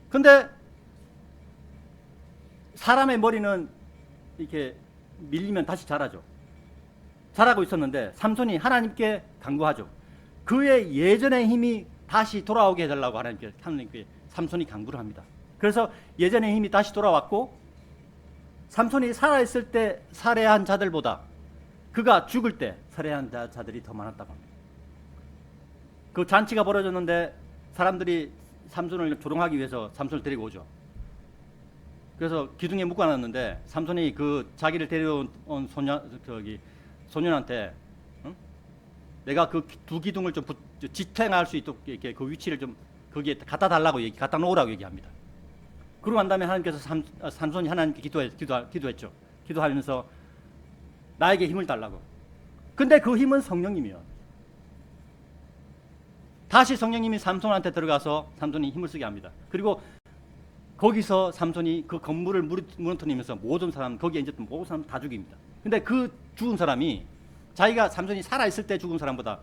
근데 사람의 머리는 이렇게 밀리면 다시 자라죠. 자라고 있었는데 삼손이 하나님께 간구하죠. 그의 예전의 힘이 다시 돌아오게 해달라고 하나님께 삼손이 간구를 합니다. 그래서 예전의 힘이 다시 돌아왔고, 삼손이 살아있을 때 살해한 자들보다 그가 죽을 때 살해한 자들이 더 많았다고 합니다. 그 잔치가 벌어졌는데 사람들이 삼손을 조롱하기 위해서 삼손을 데리고 오죠. 그래서 기둥에 묶어놨는데 삼손이 자기를 데려온 소년한테 내가 그 두 기둥을 좀 지탱할 수 있도록 이렇게 그 위치를 좀 거기에 갖다 놓으라고 얘기합니다. 그러고 난 다음에 하나님께서 삼손이 하나님께 기도했죠. 기도하면서 나에게 힘을 달라고. 근데 그 힘은 성령님이요. 다시 성령님이 삼손한테 들어가서 삼손이 힘을 쓰게 합니다. 그리고 거기서 삼손이 그 건물을 무너뜨리면서 모든 사람, 거기에 있었던 모든 사람 다 죽입니다. 근데 그 죽은 사람이 자기가 삼손이 살아있을 때 죽인 사람보다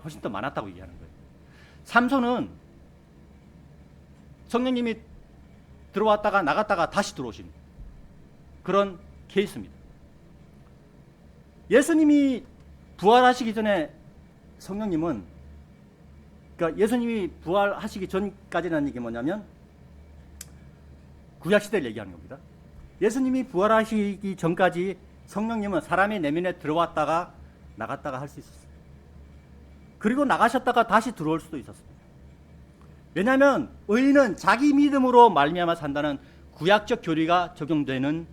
훨씬 더 많았다고 얘기하는 거예요. 삼손은 성령님이 들어왔다가 나갔다가 다시 들어오신 그런 케이스입니다. 예수님이 부활하시기 전에 성령님은, 그러니까 예수님이 부활하시기 전까지라는 얘기 뭐냐면 구약시대를 얘기하는 겁니다. 예수님이 부활하시기 전까지 성령님은 사람의 내면에 들어왔다가 나갔다가 할 수 있었어요. 그리고 나가셨다가 다시 들어올 수도 있었습니다. 왜냐하면 의인은 자기 믿음으로 말미암아 산다는 구약적 교리가 적용되는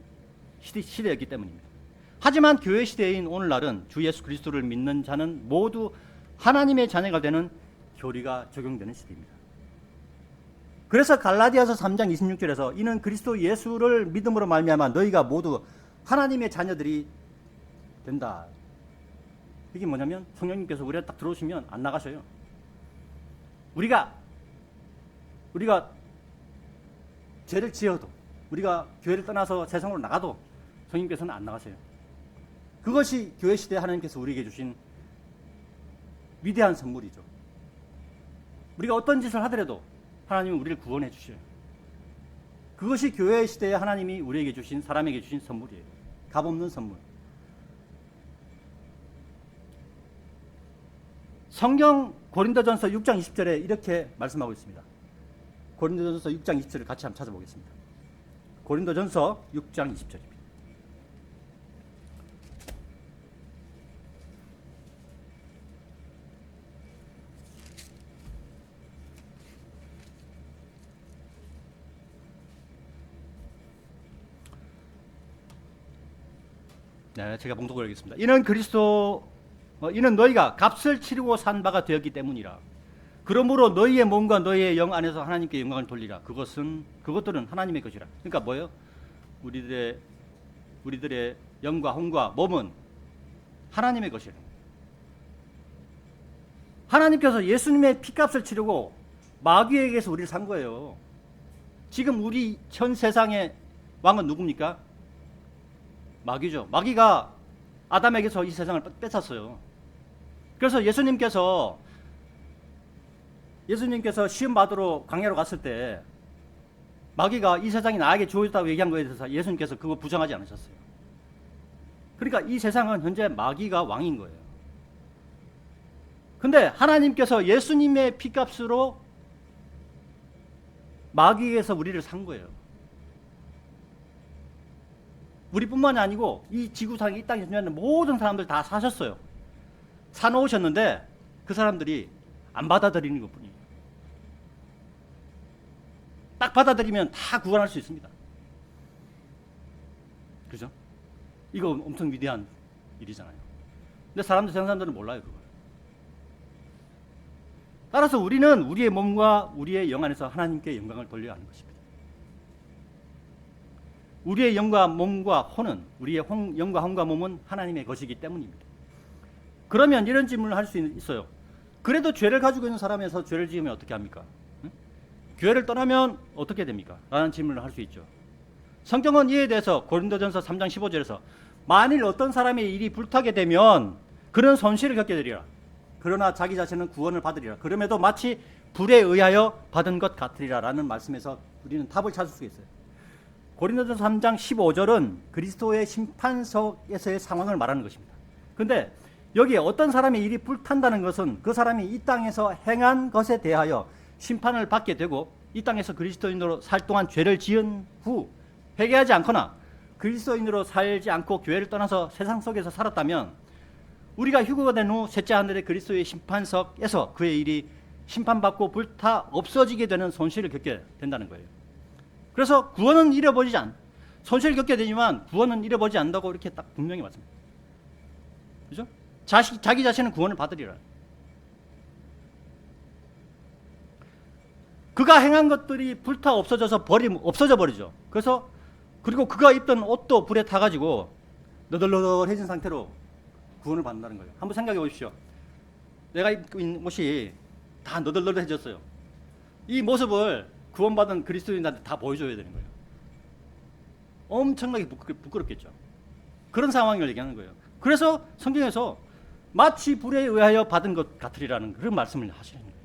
시대였기 때문입니다. 하지만 교회 시대인 오늘날은 주 예수 그리스도를 믿는 자는 모두 하나님의 자녀가 되는 교리가 적용되는 시대입니다. 그래서 갈라디아서 3장 26절에서 이는 그리스도 예수를 믿음으로 말미암아 너희가 모두 하나님의 자녀들이 된다. 이게 뭐냐면 성령님께서 우리가 딱 들어오시면 안 나가셔요. 우리가 죄를 지어도, 우리가 교회를 떠나서 세상으로 나가도 성령님께서는 안 나가세요. 그것이 교회 시대에 하나님께서 우리에게 주신 위대한 선물이죠. 우리가 어떤 짓을 하더라도 하나님은 우리를 구원해 주셔요. 그것이 교회 시대에 하나님이 우리에게 주신, 사람에게 주신 선물이에요. 값없는 선물. 성경 고린도전서 6장 20절에 이렇게 말씀하고 있습니다. 고린도전서 6장 20절을 같이 한번 찾아보겠습니다. 고린도전서 6장 20절입니다. 네, 제가 봉독을 하겠습니다. 이는 너희가 값을 치르고 산 바가 되었기 때문이라. 그러므로 너희의 몸과 너희의 영 안에서 하나님께 영광을 돌리라. 그것들은 하나님의 것이라. 그러니까 뭐예요? 우리들의 영과 혼과 몸은 하나님의 것이라. 하나님께서 예수님의 피값을 치르고 마귀에게서 우리를 산 거예요. 지금 우리 현 세상의 왕은 누굽니까? 마귀죠. 마귀가 아담에게서 이 세상을 뺏었어요. 그래서 예수님께서 시험 받으러 광야로 갔을 때 마귀가 이 세상이 나에게 주어졌다고 얘기한 거에 대해서 예수님께서 그거 부정하지 않으셨어요. 그러니까 이 세상은 현재 마귀가 왕인 거예요. 근데 하나님께서 예수님의 피값으로 마귀에게서 우리를 산 거예요. 우리뿐만이 아니고 이 지구상에 이 땅에 있는 모든 사람들 다 사셨어요. 사놓으셨는데 그 사람들이 안 받아들이는 것뿐이에요. 딱 받아들이면 다 구원할 수 있습니다. 그죠? 이거 엄청 위대한 일이잖아요. 근데 세상 사람들은 몰라요, 그걸. 따라서 우리는 우리의 몸과 우리의 영 안에서 하나님께 영광을 돌려야 하는 것입니다. 우리의 영과 몸과 혼은, 우리의 영과 혼과 몸은 하나님의 것이기 때문입니다. 그러면 이런 질문을 할 수 있어요. 그래도 죄를 가지고 있는 사람에서 죄를 지으면 어떻게 합니까? 응? 교회를 떠나면 어떻게 됩니까? 라는 질문을 할 수 있죠. 성경은 이에 대해서 고린도전서 3장 15절에서 만일 어떤 사람의 일이 불타게 되면 그는 손실을 겪게 되리라. 그러나 자기 자신은 구원을 받으리라. 그럼에도 마치 불에 의하여 받은 것 같으리라 라는 말씀에서 우리는 답을 찾을 수 있어요. 고린도전서 3장 15절은 그리스도의 심판석에서의 상황을 말하는 것입니다. 그런데 여기에 어떤 사람의 일이 불탄다는 것은 그 사람이 이 땅에서 행한 것에 대하여 심판을 받게 되고 이 땅에서 그리스도인으로 살 동안 죄를 지은 후 회개하지 않거나 그리스도인으로 살지 않고 교회를 떠나서 세상 속에서 살았다면 우리가 휴거가 된 후 셋째 하늘의 그리스도의 심판석에서 그의 일이 심판받고 불타 없어지게 되는 손실을 겪게 된다는 거예요. 그래서 구원은 손실을 겪게 되지만 구원은 잃어버리지 않는다고 이렇게 딱 분명히 말씀합니다. 그죠? 자기 자신은 구원을 받으리라. 그가 행한 것들이 불타 없어져 버리죠. 그리고 그가 입던 옷도 불에 타가지고 너덜너덜해진 상태로 구원을 받는다는 거예요. 한번 생각해 보십시오. 내가 입고 있는 옷이 다 너덜너덜해졌어요. 이 모습을 구원받은 그리스도인한테 다 보여줘야 되는 거예요. 엄청나게 부끄럽겠죠. 그런 상황을 얘기하는 거예요. 그래서 성경에서 마치 불에 의하여 받은 것 같으리라는 그런 말씀을 하시는 거예요.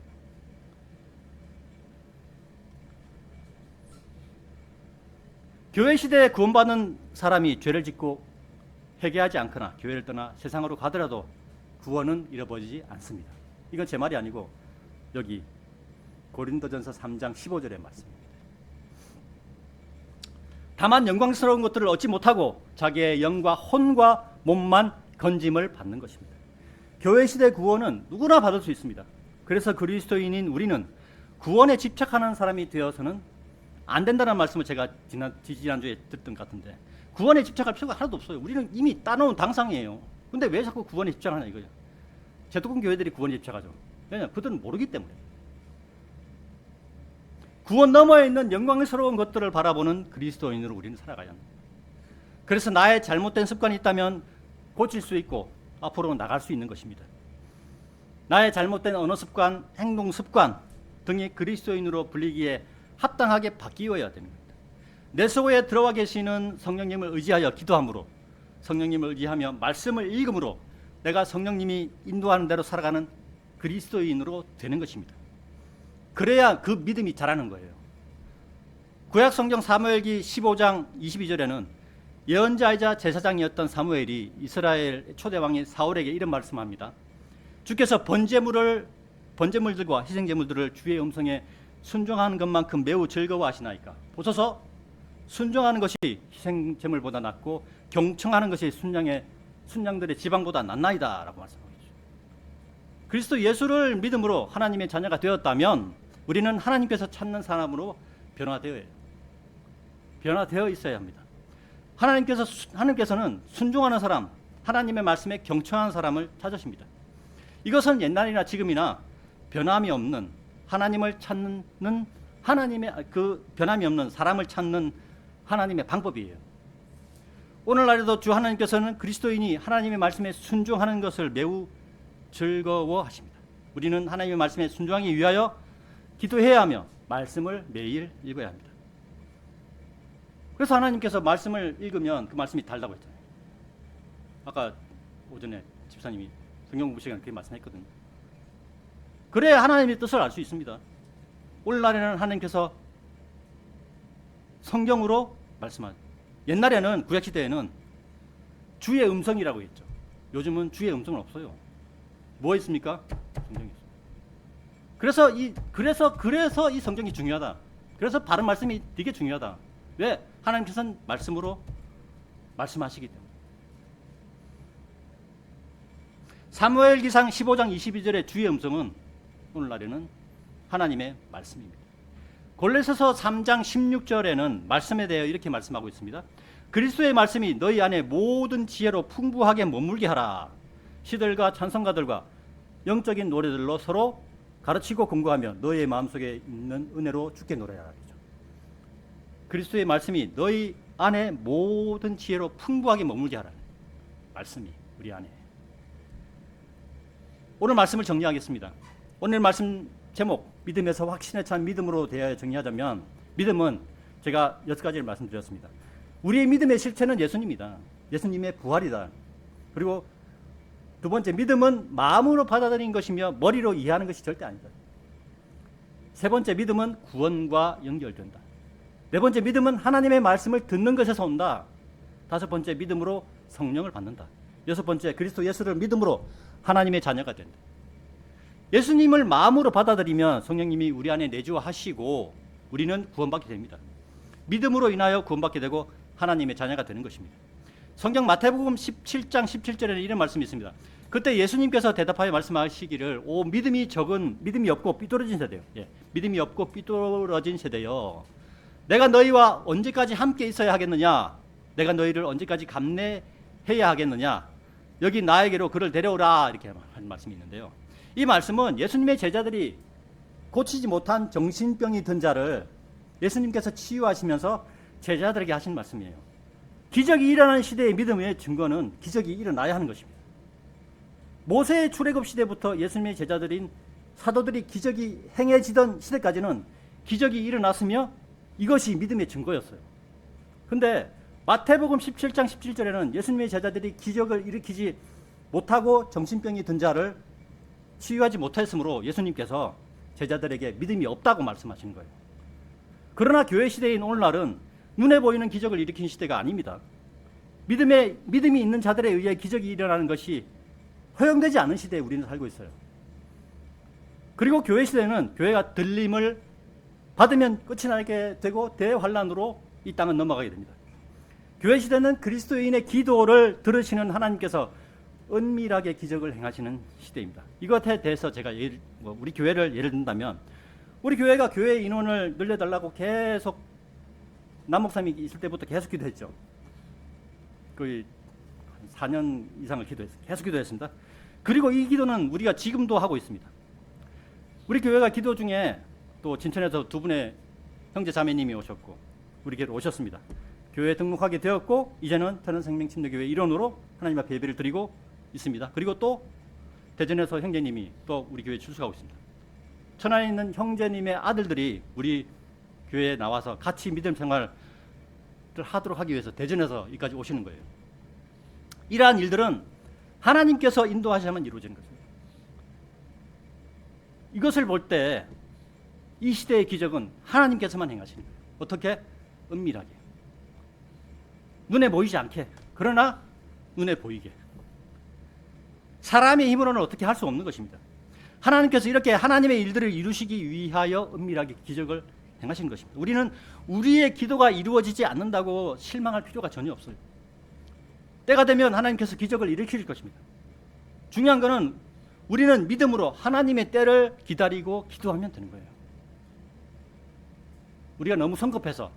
교회 시대에 구원받은 사람이 죄를 짓고 회개하지 않거나 교회를 떠나 세상으로 가더라도 구원은 잃어버리지 않습니다. 이건 제 말이 아니고 여기 고린도전서 3장 15절의 말씀입니다. 다만 영광스러운 것들을 얻지 못하고 자기의 영과 혼과 몸만 건짐을 받는 것입니다. 교회 시대 구원은 누구나 받을 수 있습니다. 그래서 그리스도인인 우리는 구원에 집착하는 사람이 되어서는 안 된다는 말씀을 제가 지난주에 듣던 것 같은데 구원에 집착할 필요가 하나도 없어요. 우리는 이미 따놓은 당상이에요. 근데 왜 자꾸 구원에 집착하냐 이거예요. 제도권 교회들이 구원에 집착하죠. 왜냐하면 그들은 모르기 때문에. 구원 너머에 있는 영광스러운 것들을 바라보는 그리스도인으로 우리는 살아가야 합니다. 그래서 나의 잘못된 습관이 있다면 고칠 수 있고 앞으로 나갈 수 있는 것입니다. 나의 잘못된 언어 습관, 행동 습관 등이 그리스도인으로 불리기에 합당하게 바뀌어야 됩니다. 내 속에 들어와 계시는 성령님을 의지하여 기도함으로, 성령님을 의지하며 말씀을 읽음으로 내가 성령님이 인도하는 대로 살아가는 그리스도인으로 되는 것입니다. 그래야 그 믿음이 자라는 거예요. 구약 성경 사무엘기 15장 22절에는 예언자이자 제사장이었던 사무엘이 이스라엘 초대 왕인 사울에게 이런 말씀합니다. 주께서 번제물들과 희생제물들을 주의 음성에 순종하는 것만큼 매우 즐거워하시나이까. 보소서, 순종하는 것이 희생제물보다 낫고 경청하는 것이 순양들의 지방보다 낫나이다 라고 말씀하고 있죠. 그리스도 예수를 믿음으로 하나님의 자녀가 되었다면 우리는 하나님께서 찾는 사람으로 변화되어 있어야 합니다. 하나님께서는 순종하는 사람, 하나님의 말씀에 경청하는 사람을 찾으십니다. 이것은 옛날이나 지금이나 변함이 없는 하나님을 찾는 변함이 없는 사람을 찾는 하나님의 방법이에요. 오늘날에도 주 하나님께서는 그리스도인이 하나님의 말씀에 순종하는 것을 매우 즐거워하십니다. 우리는 하나님의 말씀에 순종하기 위하여 기도해야 하며 말씀을 매일 읽어야 합니다. 그래서 하나님께서 말씀을 읽으면 그 말씀이 달라고 했잖아요. 아까 오전에 집사님이 성경 공부 시간에 그렇게 말씀했거든요. 그래야 하나님의 뜻을 알 수 있습니다. 오늘날에는 하나님께서 성경으로 말씀하죠. 옛날에는 구약시대에는 주의 음성이라고 했죠. 요즘은 주의 음성은 없어요. 뭐 있습니까? 성경이 있어요. 그래서 이 성경이 중요하다. 그래서 바른 말씀이 되게 중요하다. 왜? 하나님께서는 말씀으로 말씀하시기 때문에. 사무엘기상 15장 22절의 주의 음성은 오늘날에는 하나님의 말씀입니다. 골로새서 3장 16절에는 말씀에 대해 이렇게 말씀하고 있습니다. 그리스도의 말씀이 너희 안에 모든 지혜로 풍부하게 머물게 하라. 시들과 찬송가들과 영적인 노래들로 서로 가르치고 공부하며 너희의 마음속에 있는 은혜로 주께 노래하라. 그리스도의 말씀이 너희 안에 모든 지혜로 풍부하게 머물게 하라. 말씀이 우리 안에. 오늘 말씀을 정리하겠습니다. 오늘 말씀 제목, 믿음에서 확신에 찬 믿음으로 대하여 정리하자면, 믿음은 제가 6가지를 말씀드렸습니다. 우리의 믿음의 실체는 예수님이다. 예수님의 부활이다. 그리고 두 번째, 믿음은 마음으로 받아들인 것이며 머리로 이해하는 것이 절대 아니다. 세 번째, 믿음은 구원과 연결된다. 네 번째, 믿음은 하나님의 말씀을 듣는 것에서 온다. 다섯 번째, 믿음으로 성령을 받는다. 여섯 번째, 그리스도 예수를 믿음으로 하나님의 자녀가 된다. 예수님을 마음으로 받아들이면 성령님이 우리 안에 내주하시고 우리는 구원받게 됩니다. 믿음으로 인하여 구원받게 되고 하나님의 자녀가 되는 것입니다. 성경 마태복음 17장 17절에는 이런 말씀이 있습니다. 그때 예수님께서 대답하여 말씀하시기를, 오 믿음이 없고 삐뚤어진 세대요. 믿음이 없고 삐뚤어진 세대요. 내가 너희와 언제까지 함께 있어야 하겠느냐? 내가 너희를 언제까지 감내해야 하겠느냐? 여기 나에게로 그를 데려오라. 이렇게 한 말씀이 있는데요. 이 말씀은 예수님의 제자들이 고치지 못한 정신병이 든 자를 예수님께서 치유하시면서 제자들에게 하신 말씀이에요. 기적이 일어나는 시대의 믿음의 증거는 기적이 일어나야 하는 것입니다. 모세의 출애굽 시대부터 예수님의 제자들인 사도들이 기적이 행해지던 시대까지는 기적이 일어났으며 이것이 믿음의 증거였어요. 그런데 마태복음 17장 17절에는 예수님의 제자들이 기적을 일으키지 못하고 정신병이 든 자를 치유하지 못했으므로 예수님께서 제자들에게 믿음이 없다고 말씀하시는 거예요. 그러나 교회 시대인 오늘날은 눈에 보이는 기적을 일으킨 시대가 아닙니다. 믿음이 있는 자들에 의해 기적이 일어나는 것이 허용되지 않은 시대에 우리는 살고 있어요. 그리고 교회 시대는 교회가 들림을 받으면 끝이 나게 되고 대환란으로 이 땅은 넘어가게 됩니다. 교회 시대는 그리스도인의 기도를 들으시는 하나님께서 은밀하게 기적을 행하시는 시대입니다. 이것에 대해서 제가 우리 교회를 예를 든다면, 우리 교회가 교회 인원을 늘려달라고 계속 남목사님이 있을 때부터 계속 기도했죠. 거의 4년 이상을 계속 기도했습니다. 그리고 이 기도는 우리가 지금도 하고 있습니다. 우리 교회가 기도 중에 또 진천에서 두 분의 형제 자매님이 오셨고 우리 교회로 오셨습니다. 교회에 등록하게 되었고 이제는 천연생명침례교회 일원으로 하나님 앞에 예배를 드리고 있습니다. 그리고 또 대전에서 형제님이 또 우리 교회에 출석하고 있습니다. 천안에 있는 형제님의 아들들이 우리 교회에 나와서 같이 믿음 생활을 하도록 하기 위해서 대전에서 여기까지 오시는 거예요. 이러한 일들은 하나님께서 인도하시면 이루어지는 것입니다. 이것을 볼 때 이 시대의 기적은 하나님께서만 행하시는 거예요. 어떻게? 은밀하게. 눈에 보이지 않게. 그러나 눈에 보이게. 사람의 힘으로는 어떻게 할 수 없는 것입니다. 하나님께서 이렇게 하나님의 일들을 이루시기 위하여 은밀하게 기적을 행하신 것입니다. 우리는 우리의 기도가 이루어지지 않는다고 실망할 필요가 전혀 없어요. 때가 되면 하나님께서 기적을 일으킬 것입니다. 중요한 것은 우리는 믿음으로 하나님의 때를 기다리고 기도하면 되는 거예요. 우리가 너무 성급해서,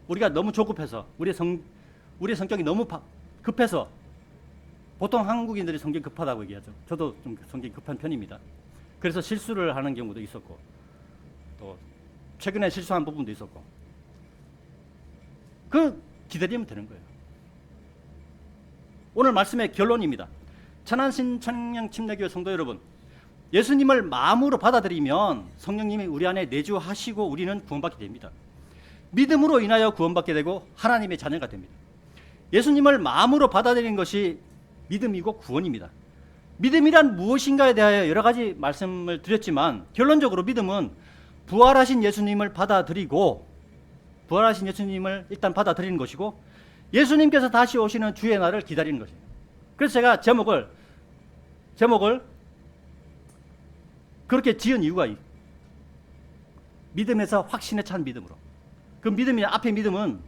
우리가 너무 조급해서, 우리의 성격이 너무 급해서, 보통 한국인들이 성격이 급하다고 얘기하죠. 저도 좀 성격이 급한 편입니다. 그래서 실수를 하는 경우도 있었고, 또 최근에 실수한 부분도 있었고, 기다리면 되는 거예요. 오늘 말씀의 결론입니다. 천안신 청년 침례교회 성도 여러분, 예수님을 마음으로 받아들이면 성령님이 우리 안에 내주하시고 우리는 구원받게 됩니다. 믿음으로 인하여 구원받게 되고 하나님의 자녀가 됩니다. 예수님을 마음으로 받아들이는 것이 믿음이고 구원입니다. 믿음이란 무엇인가에 대하여 여러 가지 말씀을 드렸지만, 결론적으로 믿음은 부활하신 예수님을 받아들이고, 부활하신 예수님을 일단 받아들이는 것이고, 예수님께서 다시 오시는 주의 날을 기다리는 것입니다. 그래서 제가 제목을 그렇게 지은 이유가 믿음에서 확신에 찬 믿음으로. 그 믿음이, 앞에 믿음은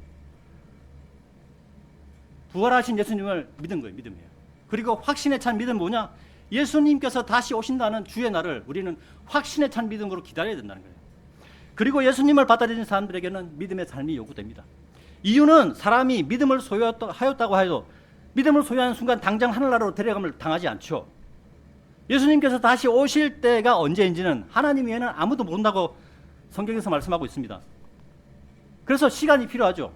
부활하신 예수님을 믿은 거예요. 믿음이에요. 그리고 확신에 찬 믿음은 뭐냐? 예수님께서 다시 오신다는 주의 날을 우리는 확신에 찬 믿음으로 기다려야 된다는 거예요. 그리고 예수님을 받아들이는 사람들에게는 믿음의 삶이 요구됩니다. 이유는 사람이 믿음을 소유하였다고 해도 믿음을 소유하는 순간 당장 하늘나라로 데려감을 당하지 않죠. 예수님께서 다시 오실 때가 언제인지는 하나님 외에는 아무도 모른다고 성경에서 말씀하고 있습니다. 그래서 시간이 필요하죠.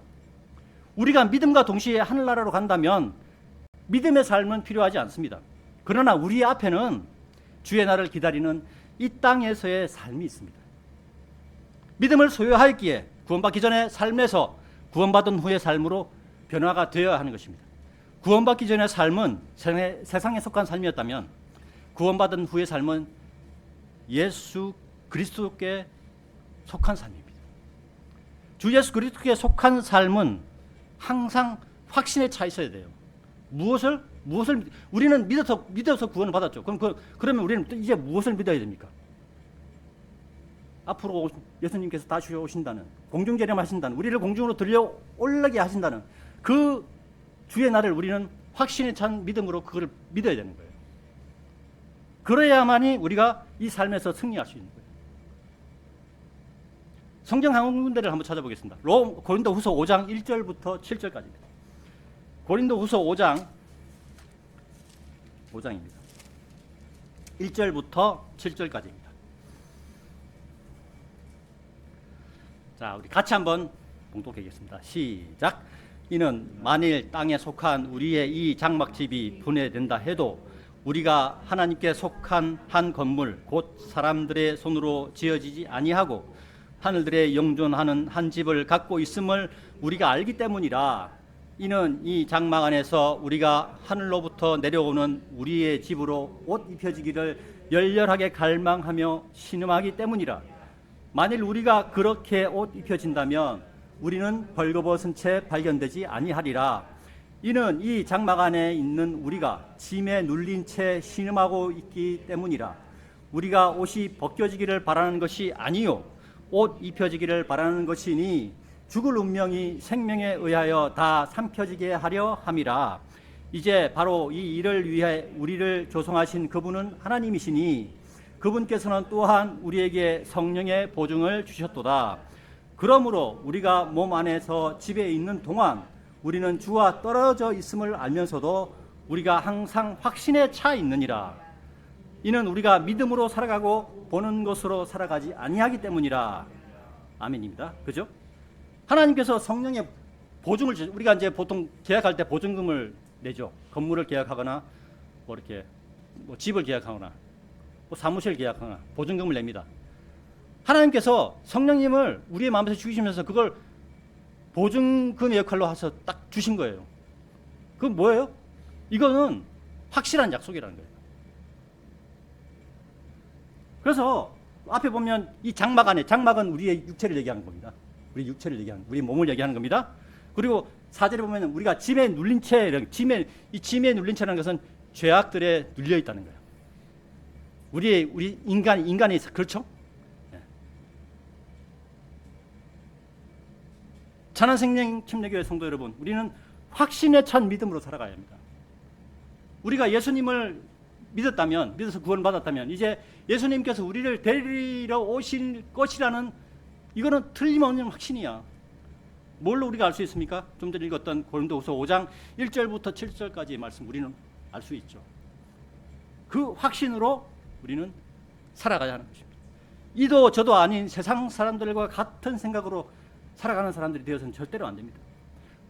우리가 믿음과 동시에 하늘나라로 간다면 믿음의 삶은 필요하지 않습니다. 그러나 우리 앞에는 주의 날을 기다리는 이 땅에서의 삶이 있습니다. 믿음을 소유하였기에 구원받기 전의 삶에서 구원받은 후의 삶으로 변화가 되어야 하는 것입니다. 구원받기 전의 삶은 세상에 속한 삶이었다면 구원받은 후의 삶은 예수 그리스도께 속한 삶입니다. 주 예수 그리스도께 속한 삶은 항상 확신에 차 있어야 돼요. 무엇을 우리는 믿어서 구원을 받았죠. 그러면 우리는 이제 무엇을 믿어야 됩니까? 앞으로 예수님께서 다시 오신다는, 공중재림하신다는, 우리를 공중으로 들려 올라게 하신다는 그 주의 날을 우리는 확신에 찬 믿음으로 그걸 믿어야 되는 거예요. 그래야만이 우리가 이 삶에서 승리할 수 있는 거예요. 성경 한 군데를 한번 찾아보겠습니다. 고린도후서 5장 1절부터 7절까지입니다. 고린도후서 5장입니다. 1절부터 7절까지입니다. 자, 우리 같이 한번 봉독하겠습니다. 시작. 이는 만일 땅에 속한 우리의 이 장막집이 분해된다 해도 우리가 하나님께 속한 한 건물 곧 사람들의 손으로 지어지지 아니하고 하늘들에 영존하는 한 집을 갖고 있음을 우리가 알기 때문이라. 이는 이 장막 안에서 우리가 하늘로부터 내려오는 우리의 집으로 옷 입혀지기를 열렬하게 갈망하며 신음하기 때문이라. 만일 우리가 그렇게 옷 입혀진다면 우리는 벌거벗은 채 발견되지 아니하리라. 이는 이 장막 안에 있는 우리가 짐에 눌린 채 신음하고 있기 때문이라. 우리가 옷이 벗겨지기를 바라는 것이 아니요 옷 입혀지기를 바라는 것이니 죽을 운명이 생명에 의하여 다 삼켜지게 하려 함이라. 이제 바로 이 일을 위해 우리를 조성하신 그분은 하나님이시니 그분께서는 또한 우리에게 성령의 보증을 주셨도다. 그러므로 우리가 몸 안에서 집에 있는 동안 우리는 주와 떨어져 있음을 알면서도 우리가 항상 확신에 차 있느니라. 이는 우리가 믿음으로 살아가고 보는 것으로 살아가지 아니하기 때문이라. 아멘입니다. 그죠? 하나님께서 성령의 보증을 우리가 이제 보통 계약할 때 보증금을 내죠. 건물을 계약하거나 이렇게 집을 계약하거나 사무실 계약하거나 보증금을 냅니다. 하나님께서 성령님을 우리의 마음에서 주시면서 그걸 보증금의 역할로 해서 딱 주신 거예요. 그건 뭐예요? 이거는 확실한 약속이라는 거예요. 그래서 앞에 보면 이 장막 안에, 장막은 우리의 육체를 얘기하는 겁니다. 우리 육체를 얘기하는, 우리 몸을 얘기하는 겁니다. 그리고 4절에 보면 우리가 짐에 눌린 채, 이 짐에 눌린 채라는 것은 죄악들에 눌려 있다는 거예요. 우리 인간이 그렇죠? 예. 찬한생명 침례교회 성도 여러분, 우리는 확신에 찬 믿음으로 살아가야 합니다. 우리가 예수님을 믿어서 구원받았다면 이제 예수님께서 우리를 데리러 오실 것이라는 이거는 틀림없는 확신이야. 뭘로 우리가 알 수 있습니까? 좀 전에 읽었던 고린도후서 5장 1절부터 7절까지의 말씀 우리는 알 수 있죠. 그 확신으로 우리는 살아가야 하는 것입니다. 이도 저도 아닌 세상 사람들과 같은 생각으로 살아가는 사람들이 되어서는 절대로 안 됩니다.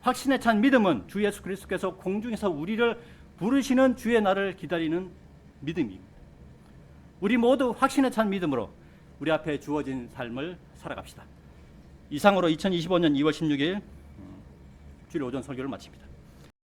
확신에 찬 믿음은 주 예수 그리스도께서 공중에서 우리를 부르시는 주의 날을 기다리는 믿음입니다. 우리 모두 확신에 찬 믿음으로 우리 앞에 주어진 삶을 살아갑시다. 이상으로 2025년 2월 16일 주일 오전 설교를 마칩니다.